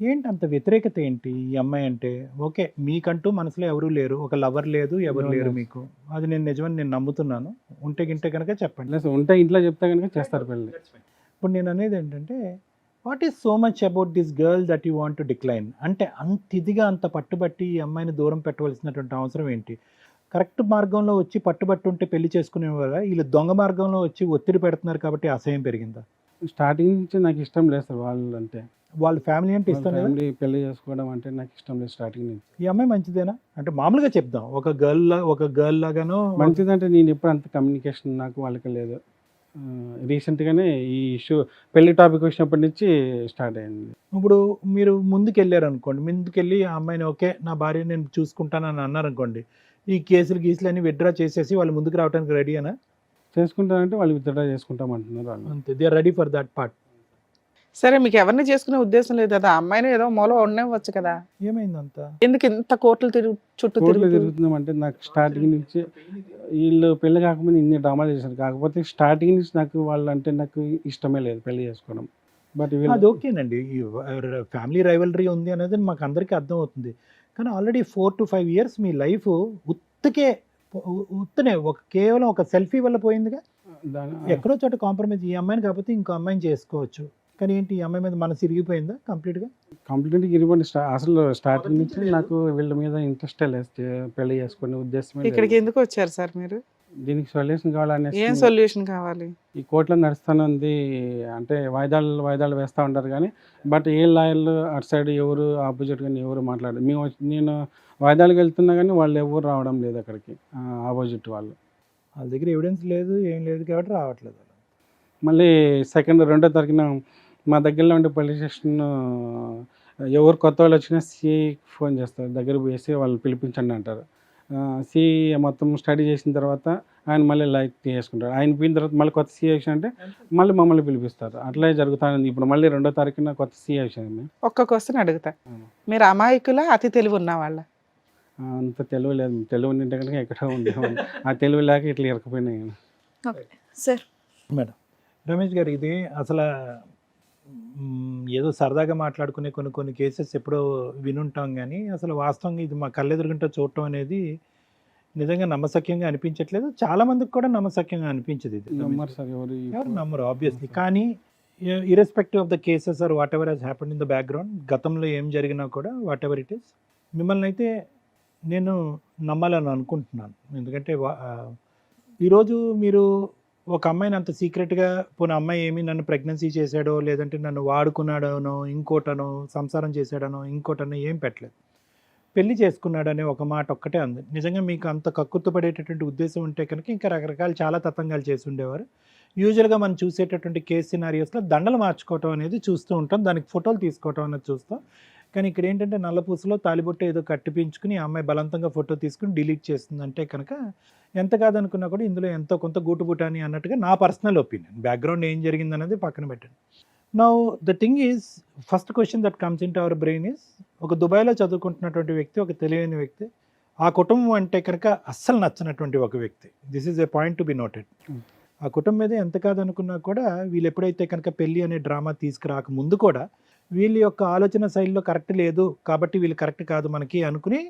ఏంటి అంత వ్యతిరేకత ఏంటి ఈ అమ్మాయి అంటే? ఓకే, మీకంటూ మనసులో ఎవరూ లేరు, ఒక లవర్ లేదు, ఎవరు లేరు మీకు. అది నేను నిజమని నేను నమ్ముతున్నాను. ఉంటే గింటే కనుక చెప్పండి. లేదు, ఉంటే ఇంట్లో చెప్తే కనుక చేస్తారు పెళ్ళి. ఇప్పుడు నేను అనేది ఏంటంటే, what is so much about this girl that you want to decline? అంటే అంత ఇదిగా, అంత పట్టుబట్టి ఈ అమ్మాయిని దూరం పెట్టవలసినటువంటి అవసరం ఏంటి? కరెక్ట్ మార్గంలో వచ్చి పట్టుబట్టి ఉంటే పెళ్లి చేసుకునేవారా? వీళ్ళు దొంగ మార్గంలో వచ్చి ఒత్తిడి పెడుతున్నారు కాబట్టి అసహ్యం పెరిగిందా? స్టార్టింగ్ నుంచి నాకు ఇష్టం లేదు సార్ వాళ్ళు అంటే. వాళ్ళ ఫ్యామిలీ అంటే ఇష్టం లేదా? ఫ్యామిలీ పెళ్లి చేసుకోవడం అంటే నాకు ఇష్టం లేదు స్టార్టింగ్ నుంచి. ఈ అమ్మాయి మంచిదేనా అంటే మామూలుగా చెప్దాం, ఒక గర్ల్ లాగానో? మంచిదంటే నేను ఎప్పుడు అంత కమ్యూనికేషన్ నాకు వాళ్ళకి లేదు. రీసెంట్గానే ఈ ఇష్యూ పెళ్లి టాపిక్ వచ్చినప్పటి నుంచి స్టార్ట్ అయింది. ఇప్పుడు మీరు ముందుకెళ్ళారు అనుకోండి, ముందుకెళ్ళి ఆ అమ్మాయిని ఓకే నా భార్య నేను చూసుకుంటానని అన్నారు అనుకోండి, ఈ కేసులు అన్ని విత్డ్రా చేసేసి వాళ్ళు ముందుకు రావడానికి రెడీనా? చేసుకుంటానంటే వాళ్ళు విత్డ్రా చేసుకుంటామంటున్నారు వాళ్ళు. అంతే, they are ready for that part. సరే, మీకు ఎవరిని చేసుకునే ఉద్దేశం లేదు కదా, అమ్మాయిని ఏదో మూల ఉండవచ్చు కదా, ఏమైందంత? ఎందుకు ఇంత కోర్టులు చుట్టూ తిరుగుతున్నామంటే నాకు స్టార్టింగ్ నుంచి వీళ్ళు పెళ్లి కాకముందు ఇన్ని డ్రామాలు చేశారు. కాకపోతే స్టార్టింగ్ నుంచి నాకు వాళ్ళు అంటే నాకు ఇష్టమే లేదు పెళ్లి చేసుకోవడం. బట్ అది ఓకేనండి, ఫ్యామిలీ రైవలరీ ఉంది అనేది మాకు అందరికీ అర్థం అవుతుంది. కానీ ఆల్రెడీ 4 to 5 years మీ లైఫ్ ఉత్తనే కేవలం ఒక సెల్ఫీ వల్ల పోయిందిగా. ఎక్కడో చోట కాంప్రమైజ్, ఈ అమ్మాయిని కాకపోతే ఇంకో అమ్మాయిని చేసుకోవచ్చు, కానీ ఏంటి ఈ అమ్మాయి మీద మనసు ఇరిగిపోయిందా కంప్లీట్గా? కంప్లీట్గా ఇరిగిపోయింది. అసలు స్టార్టింగ్ నుంచి నాకు వీళ్ళ మీద ఇంట్రెస్ట్ లేదు, పెళ్లి చేసుకునే ఉద్దేశమే ఇక్కడికి లేదు. ఎందుకు వచ్చారు సార్ మీరు? దీనికి సొల్యూషన్ కావాలనేసి ఏం సొల్యూషన్ కావాలి? ఈ కోర్టులో నడుస్తానుంది, అంటే వాయిదాలు వేస్తూ ఉంటారు కానీ బట్ ఏ లాయర్లు అటు సైడ్ ఎవరు ఆపోజిట్ కానీ ఎవరు మాట్లాడరు. నేను వాయిదాలకు వెళ్తున్నా కానీ వాళ్ళు ఎవరు రావడం లేదు అక్కడికి, ఆపోజిట్ వాళ్ళు. వాళ్ళ దగ్గర ఎవిడెన్స్ లేదు, ఏం లేదు కాబట్టి రావట్లేదు. మళ్ళీ 2వ తారీఖున మా దగ్గరలో ఉండే పోలీస్ స్టేషన్ ఎవరు కొత్త వాళ్ళు వచ్చినా సిఐకి ఫోన్ చేస్తారు, దగ్గర పోయేసి వాళ్ళు పిలిపించండి అంటారు. సిఐ మొత్తం స్టడీ చేసిన తర్వాత ఆయన మళ్ళీ లైక్ చేసుకుంటారు. ఆయన పోయిన తర్వాత మళ్ళీ కొత్త సిఐ అంటే మళ్ళీ మమ్మల్ని పిలిపిస్తారు. అట్లే జరుగుతుంది. ఇప్పుడు మళ్ళీ 2వ తారీఖున కొత్త సిఐ వచ్చింది. ఒక్క క్వశ్చన్ అడుగుతా, మీరు అమాయకుల అతి తెలివి ఉన్న వాళ్ళ? అంత తెలివి లేదు, తెలివి ఉంటే కనుక ఎక్కడో ఉండేవాళ్ళు. ఆ తెలివి లేక ఇట్లా ఇరకపోయినాయి. సార్ మేడం రమేష్ గారు, ఇది అసలు ఏదో సరదాగా మాట్లాడుకునే కొన్ని కేసెస్ ఎప్పుడో వినుంటాం, కానీ అసలు వాస్తవంగా ఇది మా కళ్ళెదురుగుంట చూడటం అనేది నిజంగా నమ్మశక్యంగా అనిపించట్లేదు. చాలా మందికి కూడా నమ్మశక్యంగా అనిపించదు. ఇది నమ్మరు సార్, ఎవరు నమ్మరు ఆబ్వియస్లీ. కానీ irrespective of the cases or whatever has happened in the background, గతంలో ఏం జరిగినా కూడా వాట్ ఎవర్ ఇట్ ఈస్, మిమ్మల్ని అయితే నేను నమ్మాలని అనుకుంటున్నాను. ఎందుకంటే ఈరోజు మీరు ఒక అమ్మాయిని అంత సీక్రెట్గా, పోనీ అమ్మాయి ఏమి నన్ను ప్రెగ్నెన్సీ చేశాడో, లేదంటే నన్ను వాడుకున్నాడనో, ఇంకోటనో, సంసారం చేశాడనో, ఇంకోటనో ఏం పెట్టలేదు, పెళ్లి చేసుకున్నాడనే ఒక మాట ఒక్కటే అంది. నిజంగా మీకు అంత కక్కుర్తుపడేటటువంటి ఉద్దేశం ఉంటే కనుక ఇంకా రకరకాల చాలా తతంగాలు చేసి ఉండేవారు. యూజువల్గా మనం చూసేటటువంటి కేస్ సినారియోస్లో దండలు మార్చుకోవటం అనేది చూస్తూ ఉంటాం, దానికి ఫోటోలు తీసుకోవటం అనేది చూస్తాం. కానీ ఇక్కడ ఏంటంటే నల్లపూసలో తాలిబొట్టు ఏదో కట్టిపించుకుని ఆ అమ్మాయి బలవంతంగా ఫోటో తీసుకుని డిలీట్ చేస్తుందంటే కనుక ఎంత కాదనుకున్నా కూడా ఇందులో ఎంతో కొంత గూటుబుటాని అన్నట్టుగా నా పర్సనల్ ఒపీనియన్. బ్యాక్గ్రౌండ్ ఏం జరిగిందనేది పక్కన పెట్టండి. Now the thing is, first question that comes in to our brain is, ఒక దుబాయ్లో చదువుకుంటున్నటువంటి వ్యక్తి, ఒక తెలియని వ్యక్తి, ఆ కుటుంబం అంటే కనుక అస్సలు నచ్చనటువంటి ఒక వ్యక్తి. This is a point to be noted. ఆ కుటుంబం మీద ఎంత కాదనుకున్నా కూడా వీళ్ళు ఎప్పుడైతే కనుక పెళ్ళి అనే డ్రామా తీసుకురాక ముందు కూడా వీళ్ళ యొక్క ఆలోచన శైలిలో కరెక్ట్ లేదు కాబట్టి వీళ్ళు కరెక్ట్ కాదు మనకి అనుకుని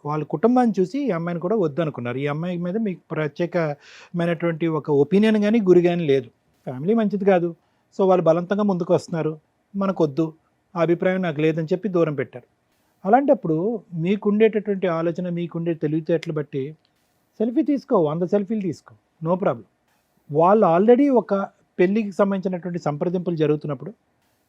వాళ్ళ కుటుంబాన్ని చూసి ఈ అమ్మాయిని కూడా వద్దనుకున్నారు. ఈ అమ్మాయి మీద మీకు ప్రత్యేకమైనటువంటి ఒక ఒపీనియన్ కానీ గురి కానీ లేదు, ఫ్యామిలీ మంచిది కాదు, సో వాళ్ళు బలవంతంగా ముందుకు వస్తున్నారు, మనకొద్దు, ఆ అభిప్రాయం నాకు లేదని చెప్పి దూరం పెట్టారు. అలాంటప్పుడు మీకుండేటటువంటి ఆలోచన, మీకుండే తెలివితేటలు బట్టి సెల్ఫీ తీసుకో, 100 సెల్ఫీలు తీసుకో, నో ప్రాబ్లం. వాళ్ళు ఆల్రెడీ ఒక పెళ్ళికి సంబంధించినటువంటి సంప్రదింపులు జరుగుతున్నప్పుడు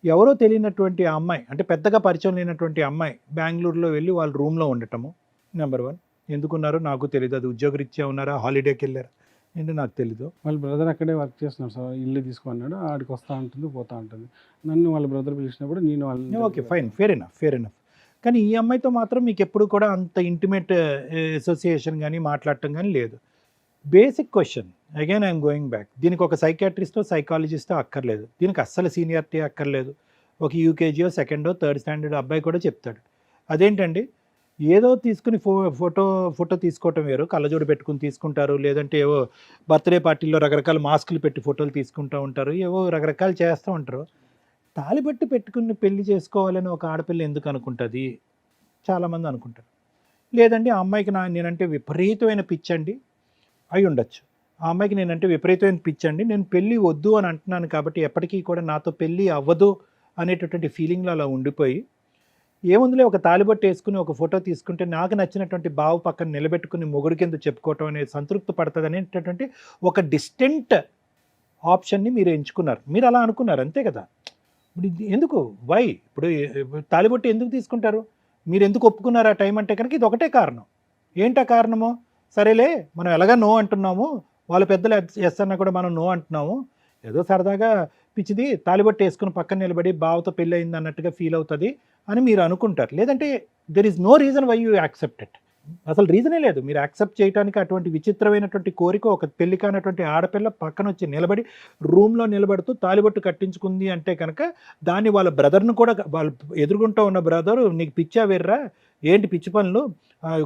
ఎవరో తెలియనటువంటి ఆ అమ్మాయి, అంటే పెద్దగా పరిచయం లేనటువంటి అమ్మాయి బెంగళూరులో వెళ్ళి వాళ్ళ రూమ్లో ఉండటము, నెంబర్ 1. ఎందుకున్నారో నాకు తెలియదు, అది ఉద్యోగరీత్యా ఉన్నారా, హాలిడేకి వెళ్ళారా ఏంటో నాకు తెలీదు. వాళ్ళ బ్రదర్ అక్కడే వర్క్ చేస్తున్నారు సార్, ఇల్లు తీసుకున్నాడు, ఆడికి వస్తూ ఉంటుంది పోతూ ఉంటుంది. నన్ను వాళ్ళ బ్రదర్ పిలిచినప్పుడు నేను వాళ్ళని ఓకే ఫైన్, ఫేర్ ఎనఫ్. కానీ ఈ అమ్మాయితో మాత్రం మీకు ఎప్పుడు కూడా అంత ఇంటిమేట్ అసోసియేషన్ కానీ మాట్లాడటం కానీ లేదు. Basic question, again I'm going back, దీనికి ఒక సైకాట్రిస్టో సైకాలజిస్టో అక్కర్లేదు, దీనికి అస్సలు సీనియారిటీ అక్కర్లేదు. ఒక యూకేజీయో 2nd, 3rd స్టాండర్డ్ అబ్బాయి కూడా చెప్తాడు. అదేంటండి, ఏదో తీసుకుని ఫోటో తీసుకోవటం వేరు, కళ్ళజోడు పెట్టుకుని తీసుకుంటారు, లేదంటే ఏవో బర్త్డే పార్టీల్లో రకరకాల మాస్కులు పెట్టి ఫోటోలు తీసుకుంటూ ఉంటారు, ఏవో రకరకాలు చేస్తూ ఉంటారు. తాళిబట్టి పెట్టుకుని పెళ్లి చేసుకోవాలని ఒక ఆడపిల్ల ఎందుకు అనుకుంటుంది? చాలామంది అనుకుంటారు. లేదండి ఆ అమ్మాయికి నేనంటే విపరీతమైన పిచ్చండి, అయి ఉండొచ్చు. ఆ అమ్మాయికి నేనంటే విపరీతమైన పిచ్చండి, నేను పెళ్ళి వద్దు అని అంటున్నాను కాబట్టి ఎప్పటికీ కూడా నాతో పెళ్ళి అవ్వదు అనేటటువంటి ఫీలింగ్లో అలా ఉండిపోయి, ఏముందిలే ఒక తాలిబొట్టు వేసుకుని ఒక ఫోటో తీసుకుంటే నాకు నచ్చినటువంటి బావు పక్కన నిలబెట్టుకుని మొగుడు కింద చెప్పుకోవటం అనేది సంతృప్తి పడుతుంది అనేటటువంటి ఒక డిస్టెంట్ ఆప్షన్ని మీరు ఎంచుకున్నారు. మీరు అలా అనుకున్నారు అంతే కదా. ఇప్పుడు ఎందుకు వై ఇప్పుడు తాలిబొట్టు ఎందుకు తీసుకుంటారు, మీరు ఎందుకు ఒప్పుకున్నారు ఆ టైం అంటే కనుక ఇది ఒకటే కారణం. ఏంటా కారణము? సరేలే మనం ఎలాగా నో అంటున్నాము, వాళ్ళ పెద్దలు ఎస్ అన్నా కూడా మనం నో అంటున్నాము, ఏదో సరదాగా పిచ్చిది తాలిబొట్టు వేసుకుని పక్కన నిలబడి బావతో పెళ్ళి అయింది అన్నట్టుగా ఫీల్ అవుతుంది అని మీరు అనుకుంటారు. లేదంటే there is no reason why you accept it. అసలు రీజనే లేదు మీరు యాక్సెప్ట్ చేయడానికి. అటువంటి విచిత్రమైనటువంటి కోరిక ఒక పెళ్లి కానటువంటి ఆడపిల్ల పక్కన వచ్చి నిలబడి రూమ్లో నిలబడుతూ తాలిబొట్టు కట్టించుకుంది అంటే కనుక దాన్ని వాళ్ళ బ్రదర్ను కూడా, వాళ్ళు ఎదుర్కొంటూ ఉన్న బ్రదరు నీకు పిచ్చా వేర్రా, ఏంటి పిచ్చి పనులు,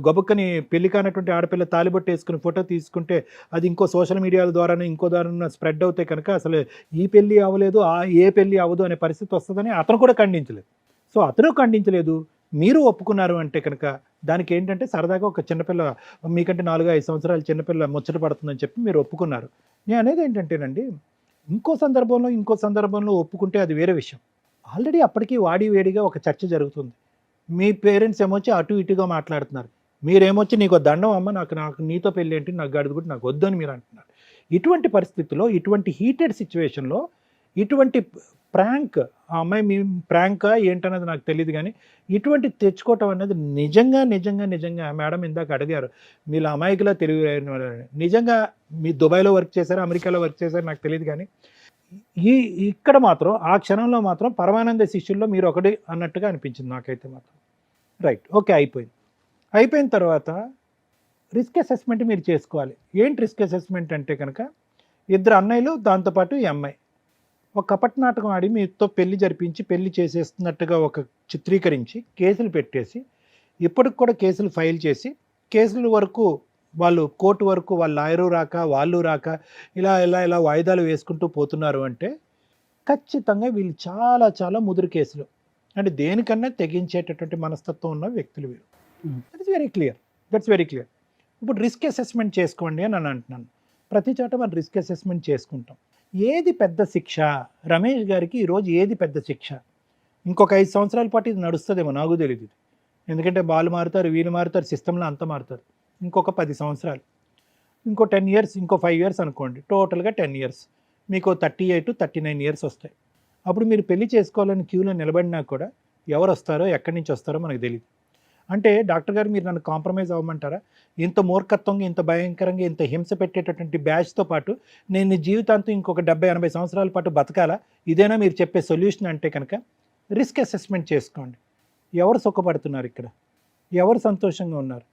గబుక్కని పెళ్లి కానటువంటి ఆడపిల్ల తాలిబొట్టు వేసుకుని ఫోటో తీసుకుంటే అది ఇంకో సోషల్ మీడియాల ద్వారానే ఇంకో ద్వారా స్ప్రెడ్ అవుతాయి కనుక అసలు ఈ పెళ్ళి అవ్వలేదు, ఏ పెళ్ళి అవ్వదు అనే పరిస్థితి వస్తుందని అతను కూడా ఖండించలేదు. సో అతను ఖండించలేదు, మీరు ఒప్పుకున్నారు అంటే కనుక దానికి ఏంటంటే సరదాగా ఒక చిన్నపిల్ల మీకంటే 4-5 సంవత్సరాల చిన్నపిల్ల ముచ్చట పడుతుందని చెప్పి మీరు ఒప్పుకున్నారు. నేను అనేది ఏంటంటేనండి, ఇంకో సందర్భంలో ఒప్పుకుంటే అది వేరే విషయం. ఆల్రెడీ అప్పటికి వాడి వేడిగా ఒక చర్చ జరుగుతుంది. మీ పేరెంట్స్ ఏమొచ్చి అటు ఇటుగా మాట్లాడుతున్నారు, మీరేమొచ్చి నీకు దండం అమ్మ, నాకు నీతో పెళ్ళి ఏంటి, నాకు గడిది కూడా నాకు వద్దు అని మీరు అంటున్నారు. ఇటువంటి పరిస్థితుల్లో, ఇటువంటి హీటెడ్ సిచ్యువేషన్లో ఇటువంటి ప్రాంక్, ఆ అమ్మాయి మీ ప్రాంకా ఏంటన్నది నాకు తెలియదు, కానీ ఇటువంటి తెచ్చుకోవటం అనేది నిజంగా మేడం ఇందాక అడిగారు, మీరు అమాయకులా తెలివి నిజంగా మీ దుబాయ్లో వర్క్ చేశారు, అమెరికాలో వర్క్ చేశారు నాకు తెలియదు, కానీ ఇక్కడ మాత్రం ఆ క్షణంలో మాత్రం పరమానంద శిష్యుల్లో మీరు ఒకటి అన్నట్టుగా అనిపించింది నాకైతే మాత్రం. రైట్, ఓకే, అయిపోయిన తర్వాత రిస్క్ అసెస్మెంట్ మీరు చేసుకోవాలి. ఏంటి రిస్క్ అసెస్మెంట్ అంటే కనుక, 2 అన్నయ్యలు దాంతోపాటు ఈ అమ్మాయి ఒక కపట నాటకం ఆడి మీతో పెళ్లి జరిపించి పెళ్లి చేసేస్తున్నట్టుగా ఒక చిత్రీకరించి కేసులు పెట్టేసి, ఇప్పటికి కూడా కేసులు ఫైల్ చేసి, కేసుల వరకు వాళ్ళు కోర్టు వరకు వాళ్ళ లాయరు రాక వాళ్ళు రాక ఇలా వాయిదాలు వేసుకుంటూ పోతున్నారు అంటే ఖచ్చితంగా వీళ్ళు చాలా ముదురు కేసులు, అంటే దేనికన్నా తెగించేటటువంటి మనస్తత్వం ఉన్న వ్యక్తులు వీళ్ళు. That's very clear. ఇప్పుడు రిస్క్ అసెస్మెంట్ చేసుకోండి అని అంటున్నాను. ప్రతి చోట మనం రిస్క్ అసెస్మెంట్ చేసుకుంటాం. ఏది పెద్ద శిక్ష రమేష్ గారికి ఈరోజు, ఏది పెద్ద శిక్ష? ఇంకొక 5 సంవత్సరాల పాటు ఇది నడుస్తుందేమో, నాకు తెలియదు. ఎందుకంటే వాళ్ళు మారుతారు, వీళ్ళు మారుతారు, సిస్టంలో అంతా మారుతారు. ఇంకొక 10 సంవత్సరాలు, ఇంకో 10 ఇయర్స్, ఇంకో 5 ఇయర్స్ అనుకోండి, టోటల్గా 10 ఇయర్స్, మీకు 38-39 ఇయర్స్ వస్తాయి. అప్పుడు మీరు పెళ్లి చేసుకోవాలని క్యూలో నిలబడినా కూడా ఎవరు వస్తారో ఎక్కడి నుంచి వస్తారో మనకు తెలియదు. అంటే డాక్టర్ గారు మీరు నన్ను కాంప్రమైజ్ అవ్వమంటారా? ఇంత మూర్ఖత్వంగా, ఇంత భయంకరంగా, ఇంత హింస పెట్టేటటువంటి బ్యాచ్తో పాటు నేను జీవితాంతం ఇంకొక 70-80 సంవత్సరాల పాటు బతకాలా? ఇదేనా మీరు చెప్పే సొల్యూషన్ అంటే కనుక రిస్క్ అసెస్మెంట్ చేసుకోండి. ఎవరు సుఖపడుతున్నారు ఇక్కడ, ఎవరు సంతోషంగా ఉన్నారు?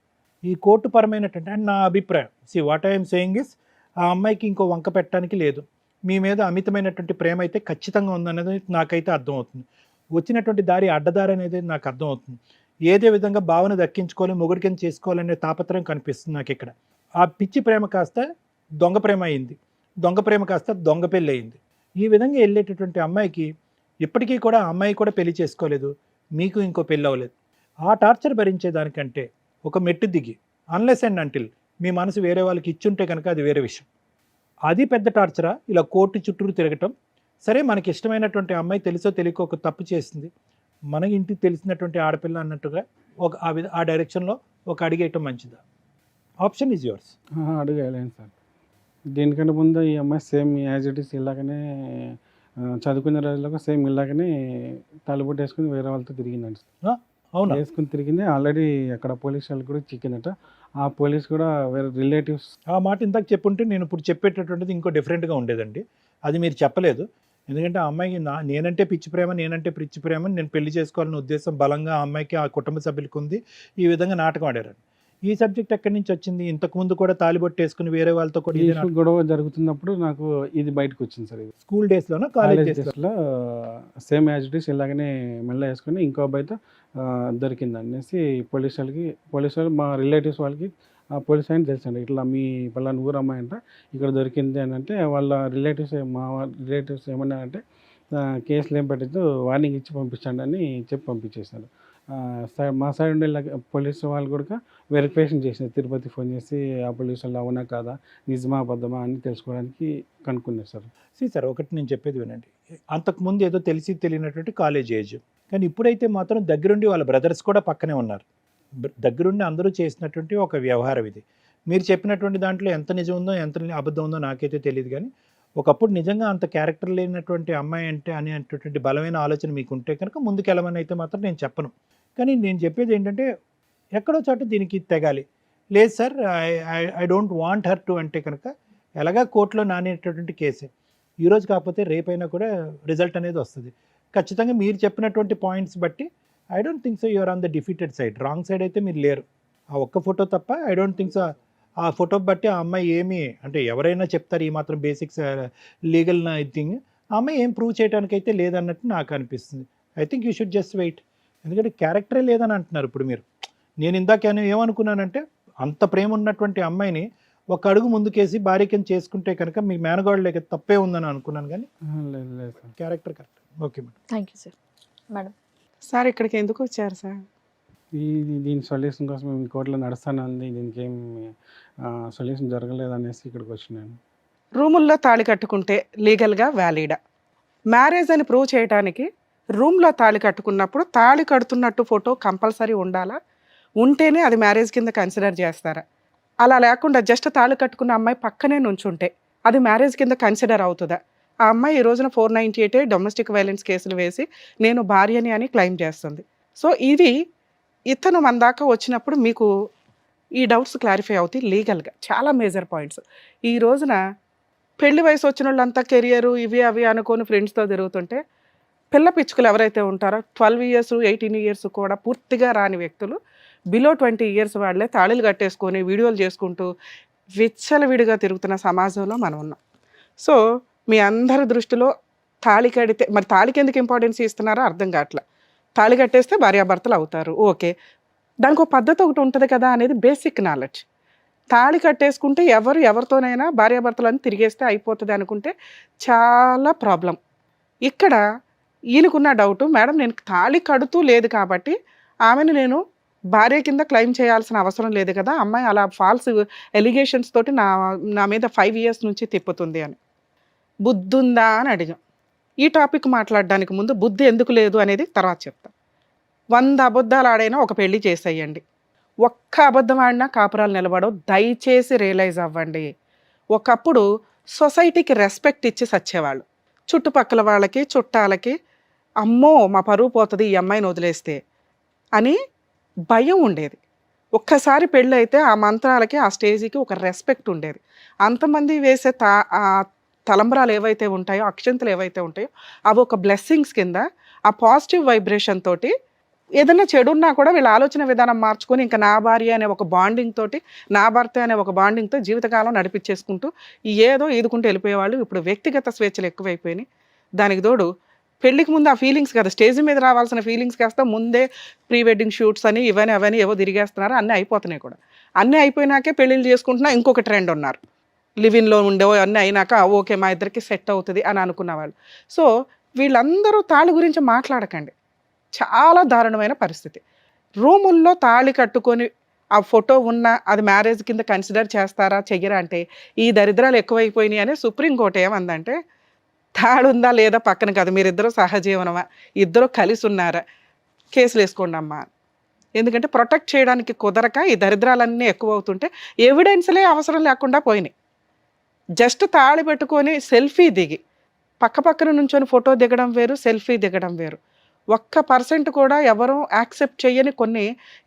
ఈ కోర్టు పరమైనటువంటి, అండ్ నా అభిప్రాయం, వాట్ ఐఎమ్ సేయింగ్ ఇస్, ఆ అమ్మాయికి ఇంకో వంక పెట్టడానికి లేదు. మీ మీద అమితమైనటువంటి ప్రేమ అయితే ఖచ్చితంగా ఉందనేది నాకైతే అర్థమవుతుంది. వచ్చినటువంటి దారి అడ్డదారి అనేది నాకు అర్థమవుతుంది. ఏదే విధంగా భావన దక్కించుకోవాలి, మొగుడి కింద చేసుకోవాలనే తాపత్రయం కనిపిస్తుంది నాకు ఇక్కడ. ఆ పిచ్చి ప్రేమ కాస్త దొంగ ప్రేమ అయింది, దొంగ ప్రేమ కాస్త దొంగ పెళ్ళి అయింది. ఈ విధంగా వెళ్ళేటటువంటి అమ్మాయికి ఇప్పటికీ కూడా ఆ అమ్మాయి కూడా పెళ్లి చేసుకోలేదు, మీకు ఇంకో పెళ్ళి అవ్వలేదు. ఆ టార్చర్ భరించేదానికంటే ఒక మెట్టు దిగి, అన్లెస్ అండ్ అంటిల్ మీ మనసు వేరే వాళ్ళకి ఇచ్చుంటే కనుక అది వేరే విషయం. అది పెద్ద టార్చరా? ఇలా కోర్టు చుట్టూరు తిరగటం. సరే, మనకి ఇష్టమైనటువంటి అమ్మాయి తెలుసో తెలియకో ఒక తప్పు చేసింది, మన ఇంటికి తెలిసినటువంటి ఆడపిల్ల అన్నట్టుగా ఆ డైరెక్షన్లో ఒక అడిగేయటం మంచిదా? Option is yours. అడుగలేను సార్. దీనికంటే ముందు ఈ అమ్మాయి సేమ్ యాజ్ ఇట్ ఈస్ ఇలాగనే చదువుకునే రోజుల్లో సేమ్ ఇలాగనే తలుబొట్టు వేసుకుని వేరే వాళ్ళతో తిరిగిందండి. అవునా? వేసుకుని తిరిగింది. ఆల్రెడీ అక్కడ పోలీస్ వాళ్ళు కూడా చిక్కిందట. ఆ పోలీస్ కూడా వేరే రిలేటివ్స్. ఆ మాట ఇందాక చెప్పుంటే నేను ఇప్పుడు చెప్పేటటువంటిది ఇంకో డిఫరెంట్గా ఉండేదండి. అది మీరు చెప్పలేదు. ఎందుకంటే ఆ అమ్మాయికి నేనంటే పిచ్చి ప్రేమ నేను పెళ్లి చేసుకోవాలనే ఉద్దేశం బలంగా ఆ అమ్మాయికి, ఆ కుటుంబ సభ్యులకు ఉంది. ఈ విధంగా నాటకం ఆడారు. ఈ సబ్జెక్ట్ ఎక్కడి నుంచి వచ్చింది? ఇంతకుముందు కూడా తాలిబొట్టు వేసుకుని వేరే వాళ్ళతో కూడా గొడవ జరుగుతున్నప్పుడు నాకు ఇది బయటకు వచ్చింది సార్. ఇది స్కూల్ డేస్లోనా, కాలేజ్ డేస్లో? సేమ్ యాజ్ ఇట్ ఈస్ ఇలాగనే మెల్ల వేసుకుని ఇంకో అబ్బాయితో దొరికింది అనేసి పోలీసు వాళ్ళు మా రిలేటివ్స్ వాళ్ళకి ఆ పోలీస్ ఆయన తెలుసండి, ఇట్లా మీ పలానా ఊరు అమ్మాయి అంట ఇక్కడ దొరికింది అని అంటే, వాళ్ళ మా రిలేటివ్స్ ఏమన్నారంటే కేసులు ఏం పెట్టద్దు, వార్నింగ్ ఇచ్చి పంపించండి అని చెప్పి పంపించేశారు. మా సైడ్ ఉండే పోలీసు వాళ్ళు కూడా వెరిఫికేషన్ చేసినారు, తిరుపతి ఫోన్ చేసి ఆ పోలీసు వాళ్ళు అవునా కాదా, నిజమా అబద్ధమా అని తెలుసుకోవడానికి కనుక్కున్నారు సార్. సార్, ఒకటి నేను చెప్పేది వినండి. అంతకుముందు ఏదో తెలిసి తెలియనటువంటి కాలేజ్ ఏజ్, కానీ ఇప్పుడైతే మాత్రం దగ్గరుండి వాళ్ళ బ్రదర్స్ కూడా పక్కనే ఉన్నారు. దగ్గరుండి అందరూ చేసినటువంటి ఒక వ్యవహారం ఇది. మీరు చెప్పినటువంటి దాంట్లో ఎంత నిజం ఉందో ఎంత అబద్ధం ఉందో నాకైతే తెలియదు, కానీ ఒకప్పుడు నిజంగా అంత క్యారెక్టర్ లేనటువంటి అమ్మాయి అంటే అనేటటువంటి బలమైన ఆలోచన మీకు ఉంటే కనుక ముందుకెళ్ళమని అయితే మాత్రం నేను చెప్పను. కానీ నేను చెప్పేది ఏంటంటే ఎక్కడో చోట దీనికి తెగాలి. లేదు sir, I don't want her to అంటే కనుక ఎలాగా కోర్టులో నానేటటువంటి కేసే. ఈరోజు కాకపోతే రేపైనా కూడా రిజల్ట్ అనేది వస్తుంది ఖచ్చితంగా. మీరు చెప్పినటువంటి పాయింట్స్ బట్టి I don't think so you're on the defeated side. Wrong side అయితే మీరు లేరు. ఆ ఒక్క ఫోటో తప్ప ఐ డోంట్ థింక్ సో. ఆ ఫోటో బట్టి ఆ అమ్మాయి ఏమి అంటే ఎవరైనా చెప్తారు ఈ మాత్రం బేసిక్స్ లీగల్ థింగ్, ఆ అమ్మాయి ఏం ప్రూవ్ చేయడానికి అయితే లేదన్నట్టు నాకు అనిపిస్తుంది. I think you should just wait. ఎందుకంటే క్యారెక్టరే లేదని అంటున్నారు ఇప్పుడు మీరు. నేను ఇందాక ఏమనుకున్నానంటే అంత ప్రేమ ఉన్నటువంటి అమ్మాయిని ఒక అడుగు ముందుకేసి భార్యకం చేసుకుంటే కనుక మీ మేనగాడు లేక తప్పే ఉందని అనుకున్నాను, కానీ character correct. Okay madam, thank you sir. Madam sir, ఇక్కడికి ఎందుకు వచ్చారు సార్? దీని సొల్యూషన్ కోసం మేము కోర్టులో నడుస్తానే ఉంది, దీనికి ఏం సొల్యూషన్ జరగలేదు అనేసి ఇక్కడికి వచ్చినాను. రూముల్లో తాళి కట్టుకుంటే లీగల్గా వ్యాలిడా? మ్యారేజ్ అని ప్రూవ్ చేయడానికి రూమ్లో తాళి కట్టుకున్నప్పుడు తాళి కడుతున్నట్టు ఫోటో కంపల్సరీ ఉండాలా? ఉంటేనే అది మ్యారేజ్ కింద కన్సిడర్ చేస్తారా? అలా లేకుండా జస్ట్ తాళి కట్టుకున్న అమ్మాయి పక్కనే నుంచుంటే అది మ్యారేజ్ కింద కన్సిడర్ అవుతుందా? ఆ అమ్మాయి ఈ రోజున 498 డొమెస్టిక్ వైలెన్స్ కేసులు వేసి నేను భార్యని అని క్లెయిమ్ చేస్తుంది. సో ఇది ఇతను మన దాకా వచ్చినప్పుడు మీకు ఈ డౌట్స్ క్లారిఫై అవుతాయి లీగల్గా. చాలా మేజర్ పాయింట్స్. ఈ రోజున పెళ్లి వయసు వచ్చిన వాళ్ళంతా కెరియరు ఇవి అవి అనుకొని ఫ్రెండ్స్తో తిరుగుతుంటే పిల్ల పిచ్చుకలు ఎవరైతే ఉంటారో 12 ఇయర్స్ 18 ఇయర్స్ కూడా పూర్తిగా రాని వ్యక్తులు బిలో 20 ఇయర్స్ వాళ్ళే తాళిలు కట్టేసుకొని వీడియోలు చేసుకుంటూ విచ్చలవిడిగా తిరుగుతున్న సమాజంలో మనం ఉన్నాం. సో మీ అందరి దృష్టిలో తాళి కడితే మరి తాళికి ఎందుకు ఇంపార్టెన్స్ ఇస్తున్నారో అర్థం కావట్లా. తాళి కట్టేస్తే భార్యాభర్తలు అవుతారు, ఓకే, దానికి ఒక పద్ధతి ఒకటి ఉంటుంది కదా అనేది బేసిక్ నాలెడ్జ్. తాళి కట్టేసుకుంటే ఎవరితోనైనా భార్యాభర్తలను తిరిగేస్తే అయిపోతుంది అనుకుంటే చాలా ప్రాబ్లం. ఇక్కడ ఈయనకున్న డౌట్, మేడం నేను తాళి కడుతూ లేదు కాబట్టి ఆమెను నేను భార్య కింద క్లెయిమ్ చేయాల్సిన అవసరం లేదు కదా, అమ్మాయి అలా ఫాల్స్ ఎలిగేషన్స్ తోటి నా మీద 5 ఇయర్స్ నుంచి తిప్పుతుంది అని. బుద్ధి ఉందా అని అడిగాం. ఈ టాపిక్ మాట్లాడడానికి ముందు బుద్ధి ఎందుకు లేదు అనేది తర్వాత చెప్తా. 100 అబద్ధాలు ఆడైనా ఒక పెళ్లి చేసేయండి. ఒక్క అబద్ధం ఆడినా కాపురాలు నిలబడవు. దయచేసి రియలైజ్ అవ్వండి. ఒకప్పుడు సొసైటీకి రెస్పెక్ట్ ఇచ్చి సచ్చేవాళ్ళు. చుట్టుపక్కల వాళ్ళకి చుట్టాలకి అమ్మో మా పరువు పోతుంది ఈ అమ్మాయిని వదిలేస్తే అని భయం ఉండేది. ఒక్కసారి పెళ్ళి అయితే ఆ మంత్రాలకి ఆ స్టేజ్కి ఒక రెస్పెక్ట్ ఉండేది. అంతమంది వేసే తలంబరాలు ఏవైతే ఉంటాయో, అక్షంతలు ఏవైతే ఉంటాయో అవి ఒక బ్లెస్సింగ్స్ కింద ఆ పాజిటివ్ వైబ్రేషన్ తోటి ఏదైనా చెడున్నా కూడా వీళ్ళ ఆలోచన విధానం మార్చుకొని ఇంకా నా భార్య అనే ఒక బాండింగ్ తోటి, నా భర్త అనే ఒక బాండింగ్తో జీవితకాలం నడిపించేసుకుంటూ ఏదో ఈదుకుంటూ వెళ్ళిపోయేవాళ్ళు. ఇప్పుడు వ్యక్తిగత స్వేచ్ఛలు ఎక్కువైపోయినాయి. దానికి తోడు పెళ్లికి ముందు ఆ ఫీలింగ్స్ కదా, స్టేజ్ మీద రావాల్సిన ఫీలింగ్స్ కాస్త ముందే ప్రీ వెడ్డింగ్ షూట్స్ అని ఇవని అవని ఏవో తిరిగేస్తున్నారు. అన్నీ అయిపోతున్నాయి కూడా. అన్నీ అయిపోయినాకే పెళ్ళిళ్ళు చేసుకుంటున్నా ఇంకొక ట్రెండ్ ఉన్నారు. లివిన్లో ఉండేవో అన్నీ అయినాక ఓకే మా ఇద్దరికి సెట్ అవుతుంది అని అనుకున్న వాళ్ళు. సో వీళ్ళందరూ తాళి గురించి మాట్లాడకండి. చాలా దారుణమైన పరిస్థితి. రూముల్లో తాళి కట్టుకొని ఆ ఫోటో ఉన్న అది మ్యారేజ్ కింద కన్సిడర్ చేస్తారా చెయ్యరా అంటే ఈ దరిద్రాలు ఎక్కువైపోయినాయి అని సుప్రీంకోర్టు ఏమందంటే, తాళి ఉందా లేదా పక్కన కాదు, మీరిద్దరూ సహజీవనమా, ఇద్దరు కలిసి ఉన్నారా, కేసులు వేసుకోండి అమ్మా. ఎందుకంటే ప్రొటెక్ట్ చేయడానికి కుదరక ఈ దరిద్రాలన్నీ ఎక్కువ అవుతుంటే ఎవిడెన్స్లే అవసరం లేకుండా పోయినాయి. జస్ట్ తాళి పెట్టుకొని సెల్ఫీ దిగి పక్కన నుంచొని ఫోటో దిగడం వేరు, సెల్ఫీ దిగడం వేరు. 1% కూడా ఎవరు యాక్సెప్ట్ చేయని కొన్ని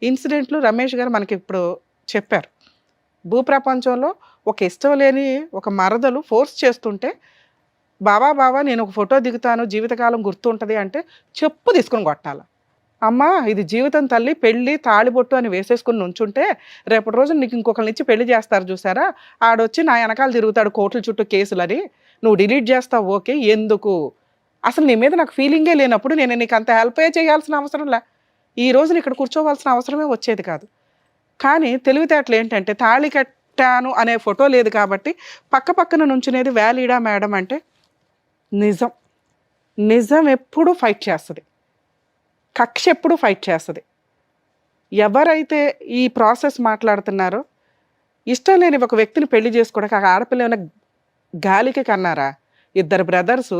ఇన్సిడెంట్లు రమేష్ గారు మనకి ఇప్పుడు చెప్పారు. భూప్రపంచంలో ఒక ఇష్టం లేని ఒక మరదలు ఫోర్స్ చేస్తుంటే బావా నేను ఒక ఫోటో దిగుతాను జీవితకాలం గుర్తుంటుంది అంటే చెప్పు తీసుకొని కొట్టాల. అమ్మా ఇది జీవితం తల్లి, పెళ్ళి తాళిబొట్టు అని వేసేసుకుని నుంచుంటే రేపటి రోజు నీకు ఇంకొకరిని ఇచ్చి పెళ్లి చేస్తారు చూసారా, ఆడొచ్చి నా వెనకాల తిరుగుతాడు కోర్టుల చుట్టూ కేసులని, నువ్వు డిలీట్ చేస్తావు, ఓకే, ఎందుకు అసలు నీ మీద నాకు ఫీలింగే లేనప్పుడు నేను నీకు అంత హెల్ప్ చేయాల్సిన అవసరం లే, ఈ రోజున ఇక్కడ కూర్చోవలసిన అవసరమే వచ్చేది కాదు. కానీ తెలివితేటలు ఏంటంటే తాళి కట్టాను అనే ఫోటో లేదు కాబట్టి పక్కన నుంచునేది వ్యాలిడా మేడం అంటే నిజం ఎప్పుడు ఫైట్ చేస్తుంది, కక్ష ఎప్పుడు ఫైట్ చేస్తుంది. ఎవరైతే ఈ ప్రాసెస్ మాట్లాడుతున్నారో ఇష్టం లేని ఒక వ్యక్తిని పెళ్లి చేసుకోవడానికి ఆ ఆడపిల్ల ఏమైనా గాలికి కన్నారా? 2 బ్రదర్సు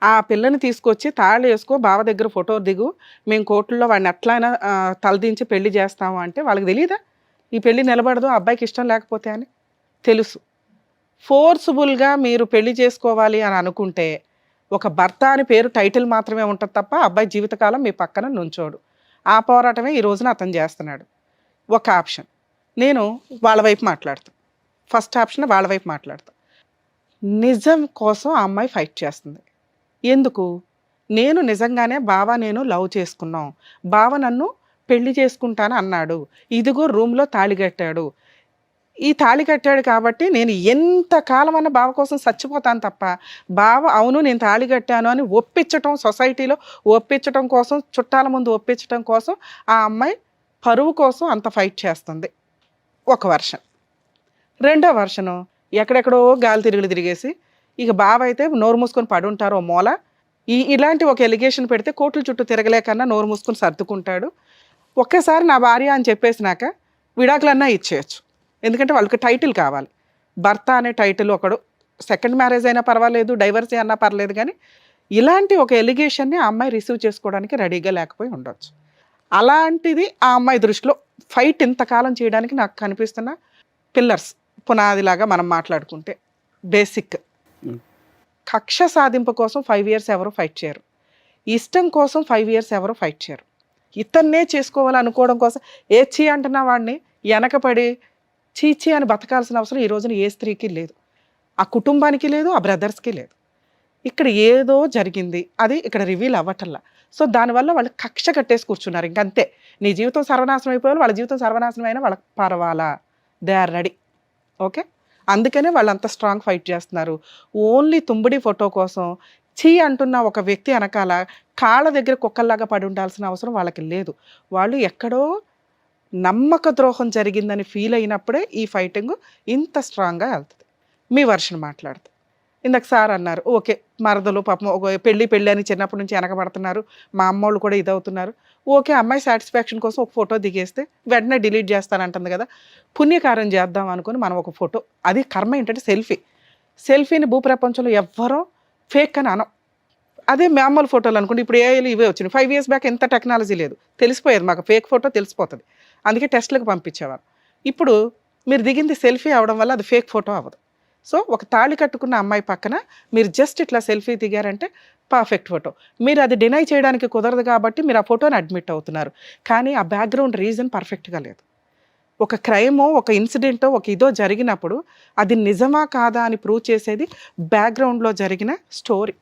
ఆ పిల్లని తీసుకొచ్చి తాళి వేసుకో బావ దగ్గర ఫోటో దిగు మేము కోర్టుల్లో వాడిని ఎట్లయినా తలదించి పెళ్లి చేస్తాము అంటే వాళ్ళకి తెలియదా ఈ పెళ్లి నిలబడదు అబ్బాయికి ఇష్టం లేకపోతే అని? తెలుసు. ఫోర్స్ఫుల్గా మీరు పెళ్లి చేసుకోవాలి అని అనుకుంటే ఒక భర్త అని పేరు టైటిల్ మాత్రమే ఉంటుంది తప్ప అబ్బాయి జీవితకాలం మీ పక్కన నుంచోడు. ఆ పోరాటమే ఈ రోజున అతను చేస్తున్నాడు. ఒక ఆప్షన్ నేను వాళ్ళ వైపు మాట్లాడతాను, ఫస్ట్ ఆప్షన్ వాళ్ళ వైపు మాట్లాడతాను. నిజం కోసం ఆ అమ్మాయి ఫైట్ చేస్తుంది. ఎందుకు? నేను నిజంగానే బావ నేను లవ్ చేసుకున్నాం, బావ నన్ను పెళ్లి చేసుకుంటాను అన్నాడు, ఇదిగో రూమ్లో తాళి కట్టాడు, ఈ తాళి కట్టాడు కాబట్టి నేను ఎంతకాలం అన్న బావ కోసం చచ్చిపోతాను తప్ప బావ అవును నేను తాళి కట్టాను అని ఒప్పించటం, సొసైటీలో ఒప్పించటం కోసం, చుట్టాల ముందు ఒప్పించటం కోసం ఆ అమ్మాయి పరువు కోసం అంత ఫైట్ చేస్తుంది. ఒక వర్షన్. రెండో వర్షను ఎక్కడెక్కడో గాలి తిరిగేసి ఇక బావ అయితే నోరు మూసుకొని పడుంటారో మూల, ఇలాంటి ఒక ఎలిగేషన్ పెడితే కోర్టుల చుట్టూ తిరగలేకన్నా నోరు మూసుకొని సర్దుకుంటాడు. ఒక్కసారి నా భార్య అని చెప్పేసినాక విడాకులన్నా ఇచ్చేయచ్చు, ఎందుకంటే వాళ్ళకి టైటిల్ కావాలి. భర్త అనే టైటిల్ ఒకడు, సెకండ్ మ్యారేజ్ అయినా పర్వాలేదు, డైవర్సీ అన్నా పర్లేదు, కానీ ఇలాంటి ఒక ఎలిగేషన్ని ఆ అమ్మాయి రిసీవ్ చేసుకోవడానికి రెడీగా లేకపోయి ఉండొచ్చు. అలాంటిది ఆ అమ్మాయి దృష్టిలో ఫైట్ ఇంతకాలం చేయడానికి నాకు కనిపిస్తున్న పిల్లర్స్, పునాదిలాగా మనం మాట్లాడుకుంటే బేసిక్. కక్ష సాధింపు కోసం 5 years ఎవరు ఫైట్ చేయరు, ఇష్టం కోసం 5 years ఎవరు ఫైట్ చేయరు. ఇతన్నే చేసుకోవాలనుకోవడం కోసం చీ అంటున్న వాడిని వెనకపడి చీచీ అని బతకాల్సిన అవసరం ఈ రోజున ఏ స్త్రీకి లేదు, ఆ కుటుంబానికి లేదు, ఆ బ్రదర్స్కి లేదు. ఇక్కడ ఏదో జరిగింది, అది ఇక్కడ రివీల్ అవ్వటల్లా. సో దానివల్ల వాళ్ళు కక్ష కట్టేసి కూర్చున్నారు. ఇంకంతే, నీ జీవితం సర్వనాశనం అయిపోవాలి, వాళ్ళ జీవితం సర్వనాశనం అయినా వాళ్ళకి పర్వాలా, దే ఆర్ రెడీ. ఓకే, అందుకనే వాళ్ళు అంత స్ట్రాంగ్ ఫైట్ చేస్తున్నారు. ఓన్లీ తుంబిడి ఫోటో కోసం చీ అంటున్న ఒక వ్యక్తి వెనకాల కాళ్ళ దగ్గర కుక్కల్లాగా పడి ఉండాల్సిన అవసరం వాళ్ళకి లేదు. వాళ్ళు ఎక్కడో నమ్మక ద్రోహం జరిగిందని ఫీల్ అయినప్పుడే ఈ ఫైటింగ్ ఇంత స్ట్రాంగ్గా వెళ్తుంది. మీ వర్షన్ మాట్లాడుతుంది. ఇందాక సార్ అన్నారు, ఓకే మరదలు పాపం ఒక పెళ్ళి అని చిన్నప్పటి నుంచి వెనకబడుతున్నారు, మా అమ్మోళ్ళు కూడా ఇదవుతున్నారు. ఓకే, అమ్మాయి సాటిస్ఫాక్షన్ కోసం ఒక ఫోటో దిగేస్తే వెంటనే డిలీట్ చేస్తానంటుంది కదా, పుణ్యకారం చేద్దాం అనుకుని మనం ఒక ఫోటో, అది కర్మ ఏంటంటే సెల్ఫీని భూప్రపంచంలో ఎవ్వరూ ఫేక్ అని అనం. అదే మామూలు ఫోటోలు అనుకోండి, ఇప్పుడు ఏఐలు ఇవే వచ్చినాయి. 5 years బ్యాక్ ఎంత టెక్నాలజీ లేదు, తెలిసిపోయేది మాకు ఫేక్ ఫోటో తెలిసిపోతుంది, అందుకే టెస్ట్లకు పంపించేవారు. ఇప్పుడు మీరు దిగింది సెల్ఫీ అవడం వల్ల అది ఫేక్ ఫోటో అవ్వదు. సో ఒక తాళి కట్టుకున్న అమ్మాయి పక్కన మీరు జస్ట్ ఇట్లా సెల్ఫీ దిగారంటే పర్ఫెక్ట్ ఫోటో. మీరు అది డినై చేయడానికి కుదరదు కాబట్టి మీరు ఆ ఫోటోని అడ్మిట్ అవుతున్నారు, కానీ ఆ బ్యాక్గ్రౌండ్ రీజన్ పర్ఫెక్ట్గా లేదు. ఒక క్రైమో, ఒక ఇన్సిడెంటో, ఒక ఇదో జరిగినప్పుడు అది నిజమా కాదా అని ప్రూవ్ చేసేది బ్యాక్గ్రౌండ్లో జరిగిన స్టోరీ,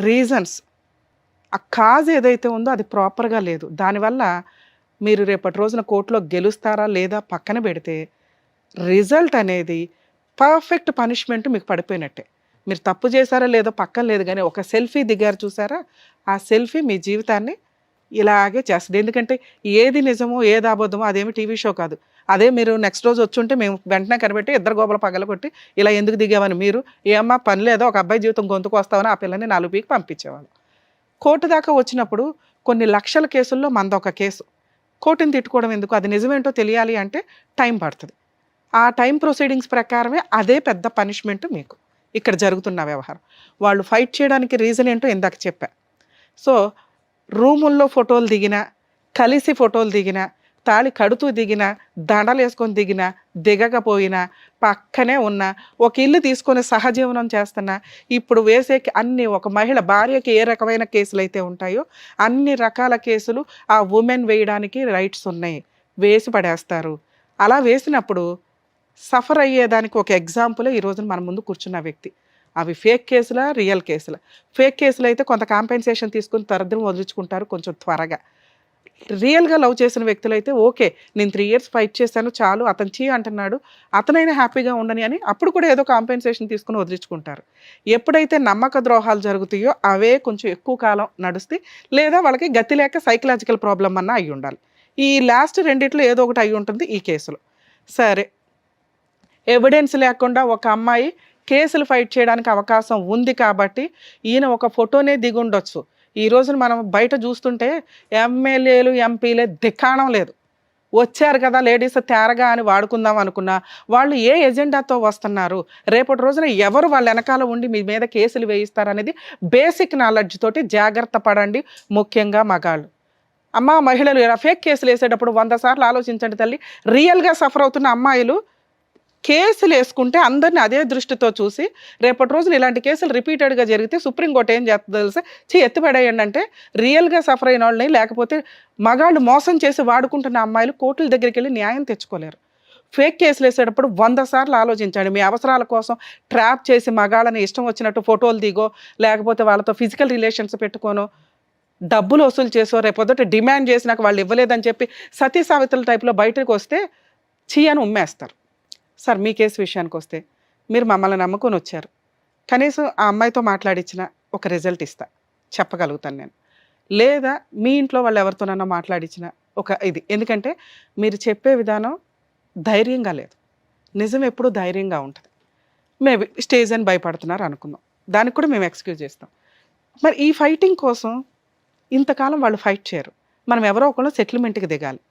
రీజన్స్. ఆ కాజ్ ఏదైతే ఉందో అది ప్రాపర్గా లేదు. దానివల్ల మీరు రేపటి రోజున కోర్టులో గెలుస్తారా లేదా పక్కన పెడితే రిజల్ట్ అనేది పర్ఫెక్ట్ పనిష్మెంట్ మీకు పడిపోయినట్టే. మీరు తప్పు చేశారా లేదో పక్కన లేదు, కానీ ఒక సెల్ఫీ దిగారు చూసారా, ఆ సెల్ఫీ మీ జీవితాన్ని ఇలాగే చేస్తుంది. ఎందుకంటే ఏది నిజమో ఏది అబద్ధమో అదేమి టీవీ షో కాదు. అదే మీరు నెక్స్ట్ రోజు వచ్చి ఉంటే మేము వెంటనే కనిపెట్టి ఇద్దరు గోబల పగలగొట్టి ఇలా ఎందుకు దిగావని, మీరు ఏమ్మా పని లేదో ఒక అబ్బాయి జీవితం గొంతుకు వస్తామని ఆ పిల్లని 4 పీకి పంపించేవాళ్ళు. కోర్టు దాకా వచ్చినప్పుడు కొన్ని లక్షల కేసుల్లో మందొక కేసు. కోర్టుని తిట్టుకోవడం ఎందుకు, అది నిజమేంటో తెలియాలి అంటే టైం పడుతుంది. ఆ టైం ప్రొసీడింగ్స్ ప్రకారమే అదే పెద్ద పనిష్మెంట్ మీకు ఇక్కడ జరుగుతున్న వ్యవహారం. వాళ్ళు ఫైట్ చేయడానికి రీజన్ ఏంటో ఇందాక చెప్పా. సో రూముల్లో ఫోటోలు దిగినా, కలిసి ఫోటోలు దిగినా, తాళి కడుతూ దిగినా, దండలు వేసుకొని దిగినా, దిగకపోయినా, పక్కనే ఉన్నా, ఒక ఇల్లు తీసుకొని సహజీవనం చేస్తున్నా, ఇప్పుడు వేసే అన్ని ఒక మహిళ భార్యకి ఏ రకమైన కేసులు అయితే ఉంటాయో అన్ని రకాల కేసులు ఆ ఉమెన్ వేయడానికి రైట్స్ ఉన్నాయి, వేసి పడేస్తారు. అలా వేసినప్పుడు సఫర్ అయ్యేదానికి ఒక ఎగ్జాంపులే ఈరోజు మన ముందు కూర్చున్న వ్యక్తి. అవి ఫేక్ కేసులా, రియల్ కేసులా? ఫేక్ కేసులు అయితే కొంత కాంపెన్సేషన్ తీసుకుని తరద్దరం వదిలించుకుంటారు కొంచెం త్వరగా. రియల్గా లవ్ చేసిన వ్యక్తులు అయితే ఓకే, నేను 3 years ఫైట్ చేశాను చాలు, అతను చీ అంటున్నాడు, అతనైనా హ్యాపీగా ఉండని అని అప్పుడు కూడా ఏదో కాంపెన్సేషన్ తీసుకుని వదిలించుకుంటారు. ఎప్పుడైతే నమ్మక ద్రోహాలు జరుగుతాయో అవే కొంచెం ఎక్కువ కాలం నడుస్తాయి, లేదా వాళ్ళకి గతి లేక సైకలాజికల్ ప్రాబ్లం అన్నా అయి ఉండాలి. ఈ లాస్ట్ రెండిట్లో ఏదో ఒకటి అయి ఉంటుంది ఈ కేసులో. సరే, ఎవిడెన్స్ లేకుండా ఒక అమ్మాయి కేసులు ఫైట్ చేయడానికి అవకాశం ఉంది కాబట్టి ఈయన ఒక ఫోటోనే దిగుండొచ్చు. ఈ రోజున మనం బయట చూస్తుంటే ఎమ్మెల్యేలు, ఎంపీలే దిక్కాణం లేదు. వచ్చారు కదా లేడీస్ తేరగా అని వాడుకుందాం అనుకున్నా, వాళ్ళు ఏ ఎజెండాతో వస్తున్నారు, రేపటి రోజున ఎవరు వాళ్ళ వెనకాల ఉండి మీ మీద కేసులు వేయిస్తారనేది బేసిక్ నాలెడ్జ్ తోటి జాగ్రత్త పడండి, ముఖ్యంగా మగాళ్ళు. అమ్మ మహిళలు ఇలా ఫేక్ కేసులు వేసేటప్పుడు 100 సార్లు ఆలోచించండి తల్లి. రియల్గా సఫర్ అవుతున్న అమ్మాయిలు కేసులు వేసుకుంటే అందరిని అదే దృష్టితో చూసి రేపటి రోజున ఇలాంటి కేసులు రిపీటెడ్గా జరిగితే సుప్రీంకోర్టు ఏం చేస్తుందో తెలుసా, ఎత్తిపడేయండి అంటే రియల్గా సఫర్ అయిన వాళ్ళని, లేకపోతే మగాళ్ళు మోసం చేసి వాడుకుంటున్న అమ్మాయిలు కోర్టుల దగ్గరికి వెళ్ళి న్యాయం తెచ్చుకోలేరు. ఫేక్ కేసులు వేసేటప్పుడు 100 సార్లు ఆలోచించండి. మీ అవసరాల కోసం ట్రాప్ చేసి మగాళ్ళని ఇష్టం వచ్చినట్టు ఫోటోలు దిగో, లేకపోతే వాళ్ళతో ఫిజికల్ రిలేషన్స్ పెట్టుకోనో, డబ్బులు వసూలు చేసో, రేపొద్దుట డిమాండ్ చేసి నాకు వాళ్ళు ఇవ్వలేదని చెప్పి సతీ సావిత్రుల టైప్లో బయటకు వస్తే చీ అని ఉమ్మేస్తారు. సార్ మీ కేసు విషయానికి వస్తే మీరు మమ్మల్ని నమ్ముకొని వచ్చారు, కనీసం ఆ అమ్మాయితో మాట్లాడించిన ఒక రిజల్ట్ ఇస్తా చెప్పగలుగుతాను నేను, లేదా మీ ఇంట్లో వాళ్ళు ఎవరితోనన్నా మాట్లాడించిన ఒక ఇది. ఎందుకంటే మీరు చెప్పే విధానం ధైర్యంగా లేదు, నిజం ఎప్పుడు ధైర్యంగా ఉంటుంది. మేబీ స్టేజ్ అని భయపడుతున్నారు అనుకుందాం, దానికి కూడా మేము ఎక్స్క్యూజ్ చేస్తాం. మరి ఈ ఫైటింగ్ కోసం ఇంతకాలం వాళ్ళు ఫైట్ చేయరు, మనం ఎవరో ఒకళ్ళు సెటిల్మెంట్కి దిగాలి.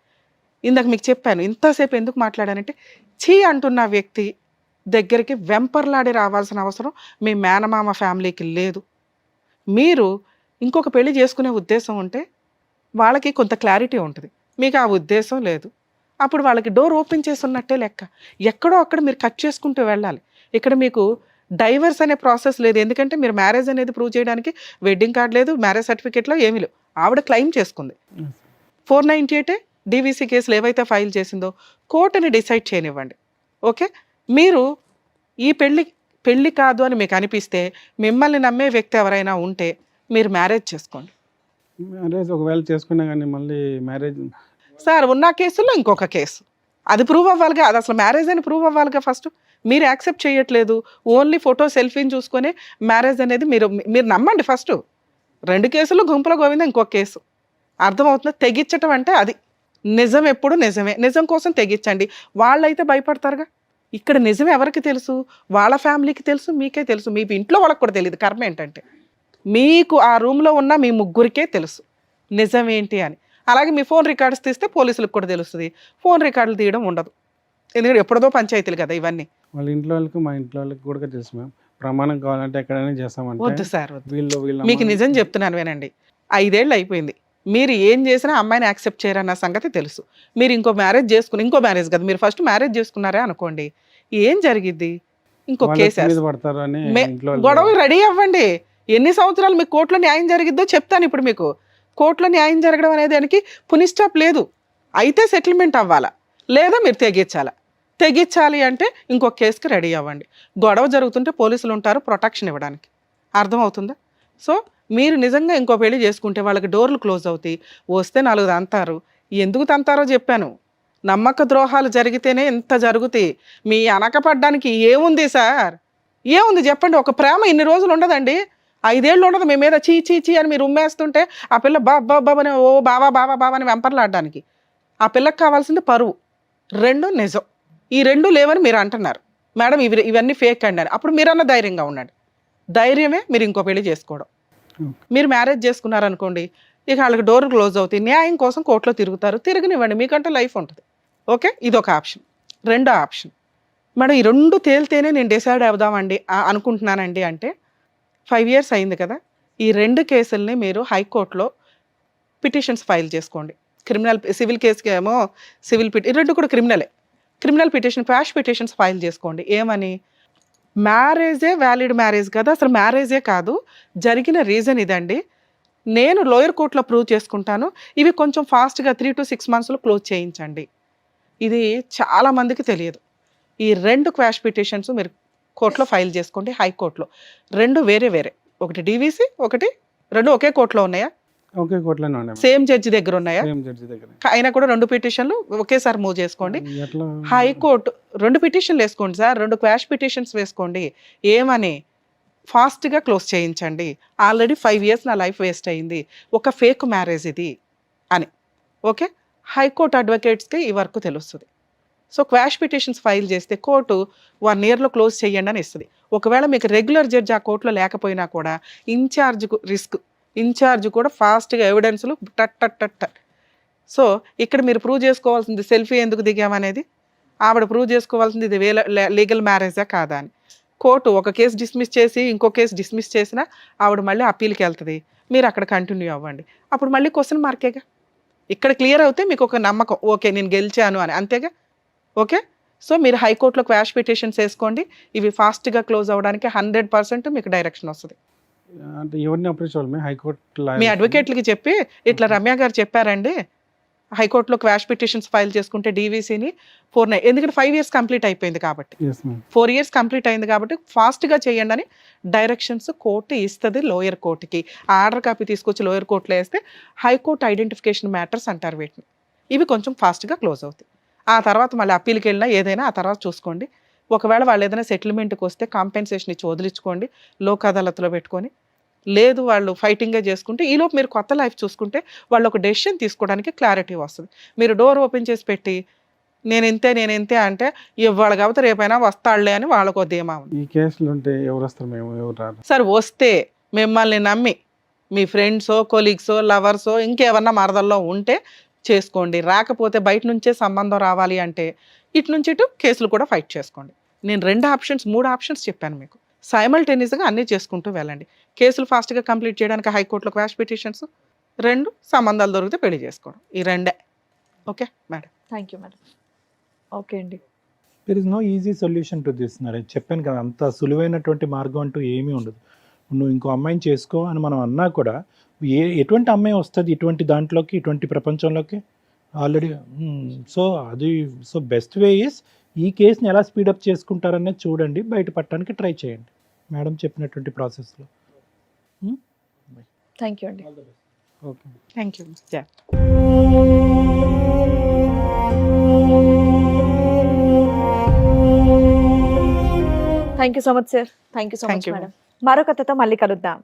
ఇందాక మీకు చెప్పాను, ఇంతసేపు ఎందుకు మాట్లాడానంటే చీ అంటున్న వ్యక్తి దగ్గరికి వెంపర్లాడి రావాల్సిన అవసరం మీ మేనమామ ఫ్యామిలీకి లేదు. మీరు ఇంకొక పెళ్లి చేసుకునే ఉద్దేశం ఉంటే వాళ్ళకి కొంత క్లారిటీ ఉంటుంది, మీకు ఆ ఉద్దేశం లేదు. అప్పుడు వాళ్ళకి డోర్ ఓపెన్ చేసి ఉన్నట్టే లెక్క. ఎక్కడో అక్కడ మీరు కట్ చేసుకుంటూ వెళ్ళాలి. ఇక్కడ మీకు డైవర్స్ అనే ప్రాసెస్ లేదు, ఎందుకంటే మీరు మ్యారేజ్ అనేది ప్రూవ్ చేయడానికి వెడ్డింగ్ కార్డ్ లేదు, మ్యారేజ్ సర్టిఫికేట్లో ఏమీ లేవు. ఆవిడ క్లెయిమ్ చేసుకుంది. 498 డీవీసీ కేసులు ఏవైతే ఫైల్ చేసిందో కోర్టుని డిసైడ్ చేయనివ్వండి. ఓకే, మీరు ఈ పెళ్ళి కాదు అని మీకు అనిపిస్తే, మిమ్మల్ని నమ్మే వ్యక్తి ఎవరైనా ఉంటే మీరు మ్యారేజ్ చేసుకోండి. మ్యారేజ్ ఒకవేళ చేసుకున్నా కానీ మళ్ళీ మ్యారేజ్ సార్ ఉన్న కేసుల్లో ఇంకొక కేసు అది ప్రూవ్ అవ్వాలిగా, అది అసలు మ్యారేజ్ అని ప్రూవ్ అవ్వాలిగా. ఫస్ట్ మీరు యాక్సెప్ట్ చేయట్లేదు, ఓన్లీ ఫోటో సెల్ఫీని చూసుకొని మ్యారేజ్ అనేది మీరు నమ్మండి. ఫస్ట్ 2 కేసులు గుంపుల గోవింద, ఇంకొక కేసు. అర్థమవుతుందా? తెగించటం అంటే అది. నిజం ఎప్పుడు నిజమే, నిజం కోసం తెగించండి. వాళ్ళైతే భయపడతారుగా. ఇక్కడ నిజం ఎవరికి తెలుసు? వాళ్ళ ఫ్యామిలీకి తెలుసు, మీకే తెలుసు. మీ ఇంట్లో వాళ్ళకి కూడా తెలియదు. కర్మ ఏంటంటే మీకు ఆ రూమ్లో ఉన్న మీ ముగ్గురికే తెలుసు నిజం ఏంటి అని. అలాగే మీ ఫోన్ రికార్డ్స్ తీస్తే పోలీసులకు కూడా తెలుస్తుంది. ఫోన్ రికార్డులు తీయడం ఉండదు, ఎందుకంటే ఎప్పుడో పంచాయతీలు కదా ఇవన్నీ. వాళ్ళ ఇంట్లో వాళ్ళకి మా ఇంట్లో వాళ్ళకి కూడా తెలుసు మ్యామ్. ప్రమాణం కావాలంటే ఎక్కడైనా చేస్తామంటే వద్దు సార్, వద్దు. వీళ్ళు మీకు నిజం చెప్తున్నాను వినండి. 5 ఏళ్ళు అయిపోయింది, మీరు ఏం చేసినా అమ్మాయిని యాక్సెప్ట్ చేయరన్న సంగతి తెలుసు. మీరు ఇంకో మ్యారేజ్ కదా, మీరు ఫస్ట్ మ్యారేజ్ చేసుకున్నారే అనుకోండి, ఏం జరిగిద్ది? ఇంకో కేసు పడతారు అని గొడవ రెడీ అవ్వండి. ఎన్ని సంవత్సరాలు మీకు కోర్టులో న్యాయం జరిగిద్దో చెప్తాను ఇప్పుడు. మీకు కోర్టులో న్యాయం జరగడం అనేది దానికి పుని స్టాప్ లేదు. అయితే సెటిల్మెంట్ అవ్వాలా, లేదా మీరు తెగించాలి అంటే ఇంకొక కేసుకి రెడీ అవ్వండి. గొడవ జరుగుతుంటే పోలీసులు ఉంటారు ప్రొటెక్షన్ ఇవ్వడానికి. అర్థమవుతుందా? సో మీరు నిజంగా ఇంకో పెళ్లి చేసుకుంటే వాళ్ళకి డోర్లు క్లోజ్ అవుతాయి, వస్తే 4 తంతారు. ఎందుకు తంతారో చెప్పాను. నమ్మక ద్రోహాలు జరిగితేనే ఇంత జరుగుతాయి. మీ అనకపడ్డానికి ఏముంది సార్? ఏముంది చెప్పండి? ఒక ప్రేమ ఇన్ని రోజులు ఉండదండి, 5 ఏళ్ళు ఉండదు. మీ మీద చీ చీ చీ అని మీరు ఉమ్మేస్తుంటే ఆ పిల్ల బాబాని ఓ బాబా అని వెంపర్లాడడానికి. ఆ పిల్లకి కావాల్సింది పరువు, 2 నిజం. ఈ 2 లేవని మీరు అంటున్నారు మేడం, ఇవన్నీ ఫేక్ అండి అని. అప్పుడు మీరన్న ధైర్యంగా ఉండండి. ధైర్యమే మీరు ఇంకో పెళ్లి చేసుకోవడం. మీరు మ్యారేజ్ చేసుకున్నారనుకోండి, ఇక వాళ్ళకి డోర్ క్లోజ్ అవుతాయి. న్యాయం కోసం కోర్టులో తిరుగుతారు, తిరగనివ్వండి, మీకంటే లైఫ్ ఉంటుంది. ఓకే, ఇదొక ఆప్షన్. 2వ ఆప్షన్, మేడం ఈ 2 తేలితేనే నేను డిసైడ్ అవుదామండి అనుకుంటున్నానండి అంటే 5 ఇయర్స్ అయింది కదా, ఈ 2 కేసుల్ని మీరు హైకోర్టులో పిటిషన్స్ ఫైల్ చేసుకోండి. సివిల్ కేసుకి ఏమో సివిల్ 2 కూడా criminal petition, quash petitions file చేసుకోండి. ఏమని? మ్యారేజే వ్యాలిడ్ మ్యారేజ్ కదా, అసలు మ్యారేజే కాదు, జరిగిన రీజన్ ఇదండి, నేను లోయర్ కోర్టులో ప్రూవ్ చేసుకుంటాను, ఇవి కొంచెం ఫాస్ట్గా 3 to 6 monthsలో క్లోజ్ చేయించండి. ఇది చాలా మందికి తెలియదు. ఈ 2 క్వాష్ పిటిషన్స్ మీరు కోర్టులో ఫైల్ చేసుకోండి. హైకోర్టులో 2 వేరే, ఒకటి డీవీసీ, ఒకటి 2 ఒకే కోర్టులో ఉన్నాయా? ఒకే కోర్టులోనే ఉన్నాయి. సేమ్ జడ్జి దగ్గర ఉన్నాయా? సేమ్ జడ్జి దగ్గర. అయినా కూడా 2 పిటిషన్లు ఒకేసారి మూవ్ చేసుకోండి. హైకోర్టు 2 పిటిషన్లు వేసుకోండి సార్, 2 క్వాష్ పిటిషన్స్ వేసుకోండి. ఏమని? ఫాస్ట్గా క్లోజ్ చేయించండి. ఆల్రెడీ 5 years నా లైఫ్ వేస్ట్ అయింది, ఒక ఫేక్ మ్యారేజ్ ఇది అని. ఓకే, హైకోర్టు అడ్వకేట్స్కి ఈ వర్క్ తెలుస్తుంది. సో క్వాష్ పిటిషన్స్ ఫైల్ చేస్తే కోర్టు 1 yearలో క్లోజ్ చేయండి అని ఇస్తుంది. ఒకవేళ మీకు రెగ్యులర్ జడ్జి ఆ కోర్టులో లేకపోయినా కూడా ఇన్ఛార్జ్ కూడా ఫాస్ట్గా ఎవిడెన్స్లు టట్. సో ఇక్కడ మీరు ప్రూవ్ చేసుకోవాల్సింది సెల్ఫీ ఎందుకు దిగామనేది, ఆవిడ ప్రూవ్ చేసుకోవాల్సింది ఇది లీగల్ మ్యారేజా కాదా అని. కోర్టు ఒక కేసు డిస్మిస్ చేసి ఇంకో కేసు డిస్మిస్ చేసినా ఆవిడ మళ్ళీ అప్పీల్కి వెళ్తుంది, మీరు అక్కడ కంటిన్యూ అవ్వండి. అప్పుడు మళ్ళీ క్వశ్చన్ మార్కేగా. ఇక్కడ క్లియర్ అవుతే మీకు ఒక నమ్మకం, ఓకే నేను గెలిచాను అని, అంతేగా. ఓకే, సో మీరు హైకోర్టులో క్వాష్ పిటిషన్స్ వేసుకోండి. ఇవి ఫాస్ట్గా క్లోజ్ అవ్వడానికి 100% మీకు డైరెక్షన్ వస్తుంది. అంటే ఎవరిని అప్రోచ్ అవ్వాలి? హైకోర్టు మీ అడ్వకేట్లకి చెప్పి ఇట్లా రమ్య గారు చెప్పారండి, హైకోర్టులో క్వాష్ పిటిషన్స్ ఫైల్ చేసుకుంటే డీవీసీని 4 ఎందుకంటే 5 years కంప్లీట్ అయిపోయింది కాబట్టి, 4 years కంప్లీట్ అయింది కాబట్టి ఫాస్ట్గా చేయండి అని డైరెక్షన్స్ కోర్టు ఇస్తుంది లోయర్ కోర్టుకి. ఆ ఆర్డర్ కాపీ తీసుకొచ్చి లోయర్ కోర్టులో వేస్తే హైకోర్టు ఐడెంటిఫికేషన్ మ్యాటర్స్ అంటారు వీటిని. ఇవి కొంచెం ఫాస్ట్గా క్లోజ్ అవుతాయి. ఆ తర్వాత మళ్ళీ అప్పీల్కి వెళ్ళినా ఏదైనా ఆ తర్వాత చూసుకోండి. ఒకవేళ వాళ్ళు ఏదైనా సెటిల్మెంట్కి వస్తే కాంపెన్సేషన్ ఇచ్చి వదిలించుకోండి, లోక్ అదాలత్లో పెట్టుకొని. లేదు వాళ్ళు ఫైటింగే చేసుకుంటే, ఈలోపు మీరు కొత్త లైఫ్ చూసుకుంటే వాళ్ళు ఒక డెసిషన్ తీసుకోవడానికి క్లారిటీ వస్తుంది. మీరు డోర్ ఓపెన్ చేసి పెట్టి నేను ఇంతే అంటే ఇవాళ కాబట్టి రేపైనా వస్తాడులే అని వాళ్ళకు ధీమా ఉంది. ఈ కేసులు ఉంటే ఎవరు వస్తారు? మేము ఎవరు రారు సార్. వస్తే మిమ్మల్ని నమ్మి మీ ఫ్రెండ్సో కొలీగ్సో లవర్సో ఇంకేమన్నా మరదల్లో ఉంటే చేసుకోండి. రాకపోతే బయట నుంచే సంబంధం రావాలి అంటే ఇటు నుంచి ఇటు కేసులు కూడా ఫైట్ చేసుకోండి. నేను 2 ఆప్షన్స్ 3 ఆప్షన్స్ చెప్పాను మీకు. సైమల్టేనియస్గా అన్నీ చేసుకుంటూ వెళ్ళండి. కేసులు ఫాస్ట్గా కంప్లీట్ చేయడానికి హైకోర్టులో క్వాష్ పిటిషన్స్, 2 సంబంధాలు దొరికితే పెళ్లి చేసుకోవడం. ఈ 2. Okay madam. Thank you madam. Okay అండి. There is no easy solution to this. నేను చెప్పాను కదా, అంత సులువైనటువంటి మార్గం అంటూ ఏమీ ఉండదు. నువ్వు ఇంకో అమ్మాయిని చేసుకో అని మనం అన్నా కూడా ఎటువంటి అమ్మాయి వస్తుంది ఇటువంటి దాంట్లోకి, ఇటువంటి ప్రపంచంలోకి already. So best way is ఈ కేసుని ఎలా స్పీడప్ చేసుకుంటారనేది చూడండి, బయటపడటానికి ట్రై చేయండి మేడం చెప్పినటువంటి ప్రాసెస్లో. థ్యాంక్ యూ అండి. Okay. Thank you. Thank you so much sir. Thank you so Thank much you. Madam. మరో కథతో మళ్ళీ కలుద్దాం.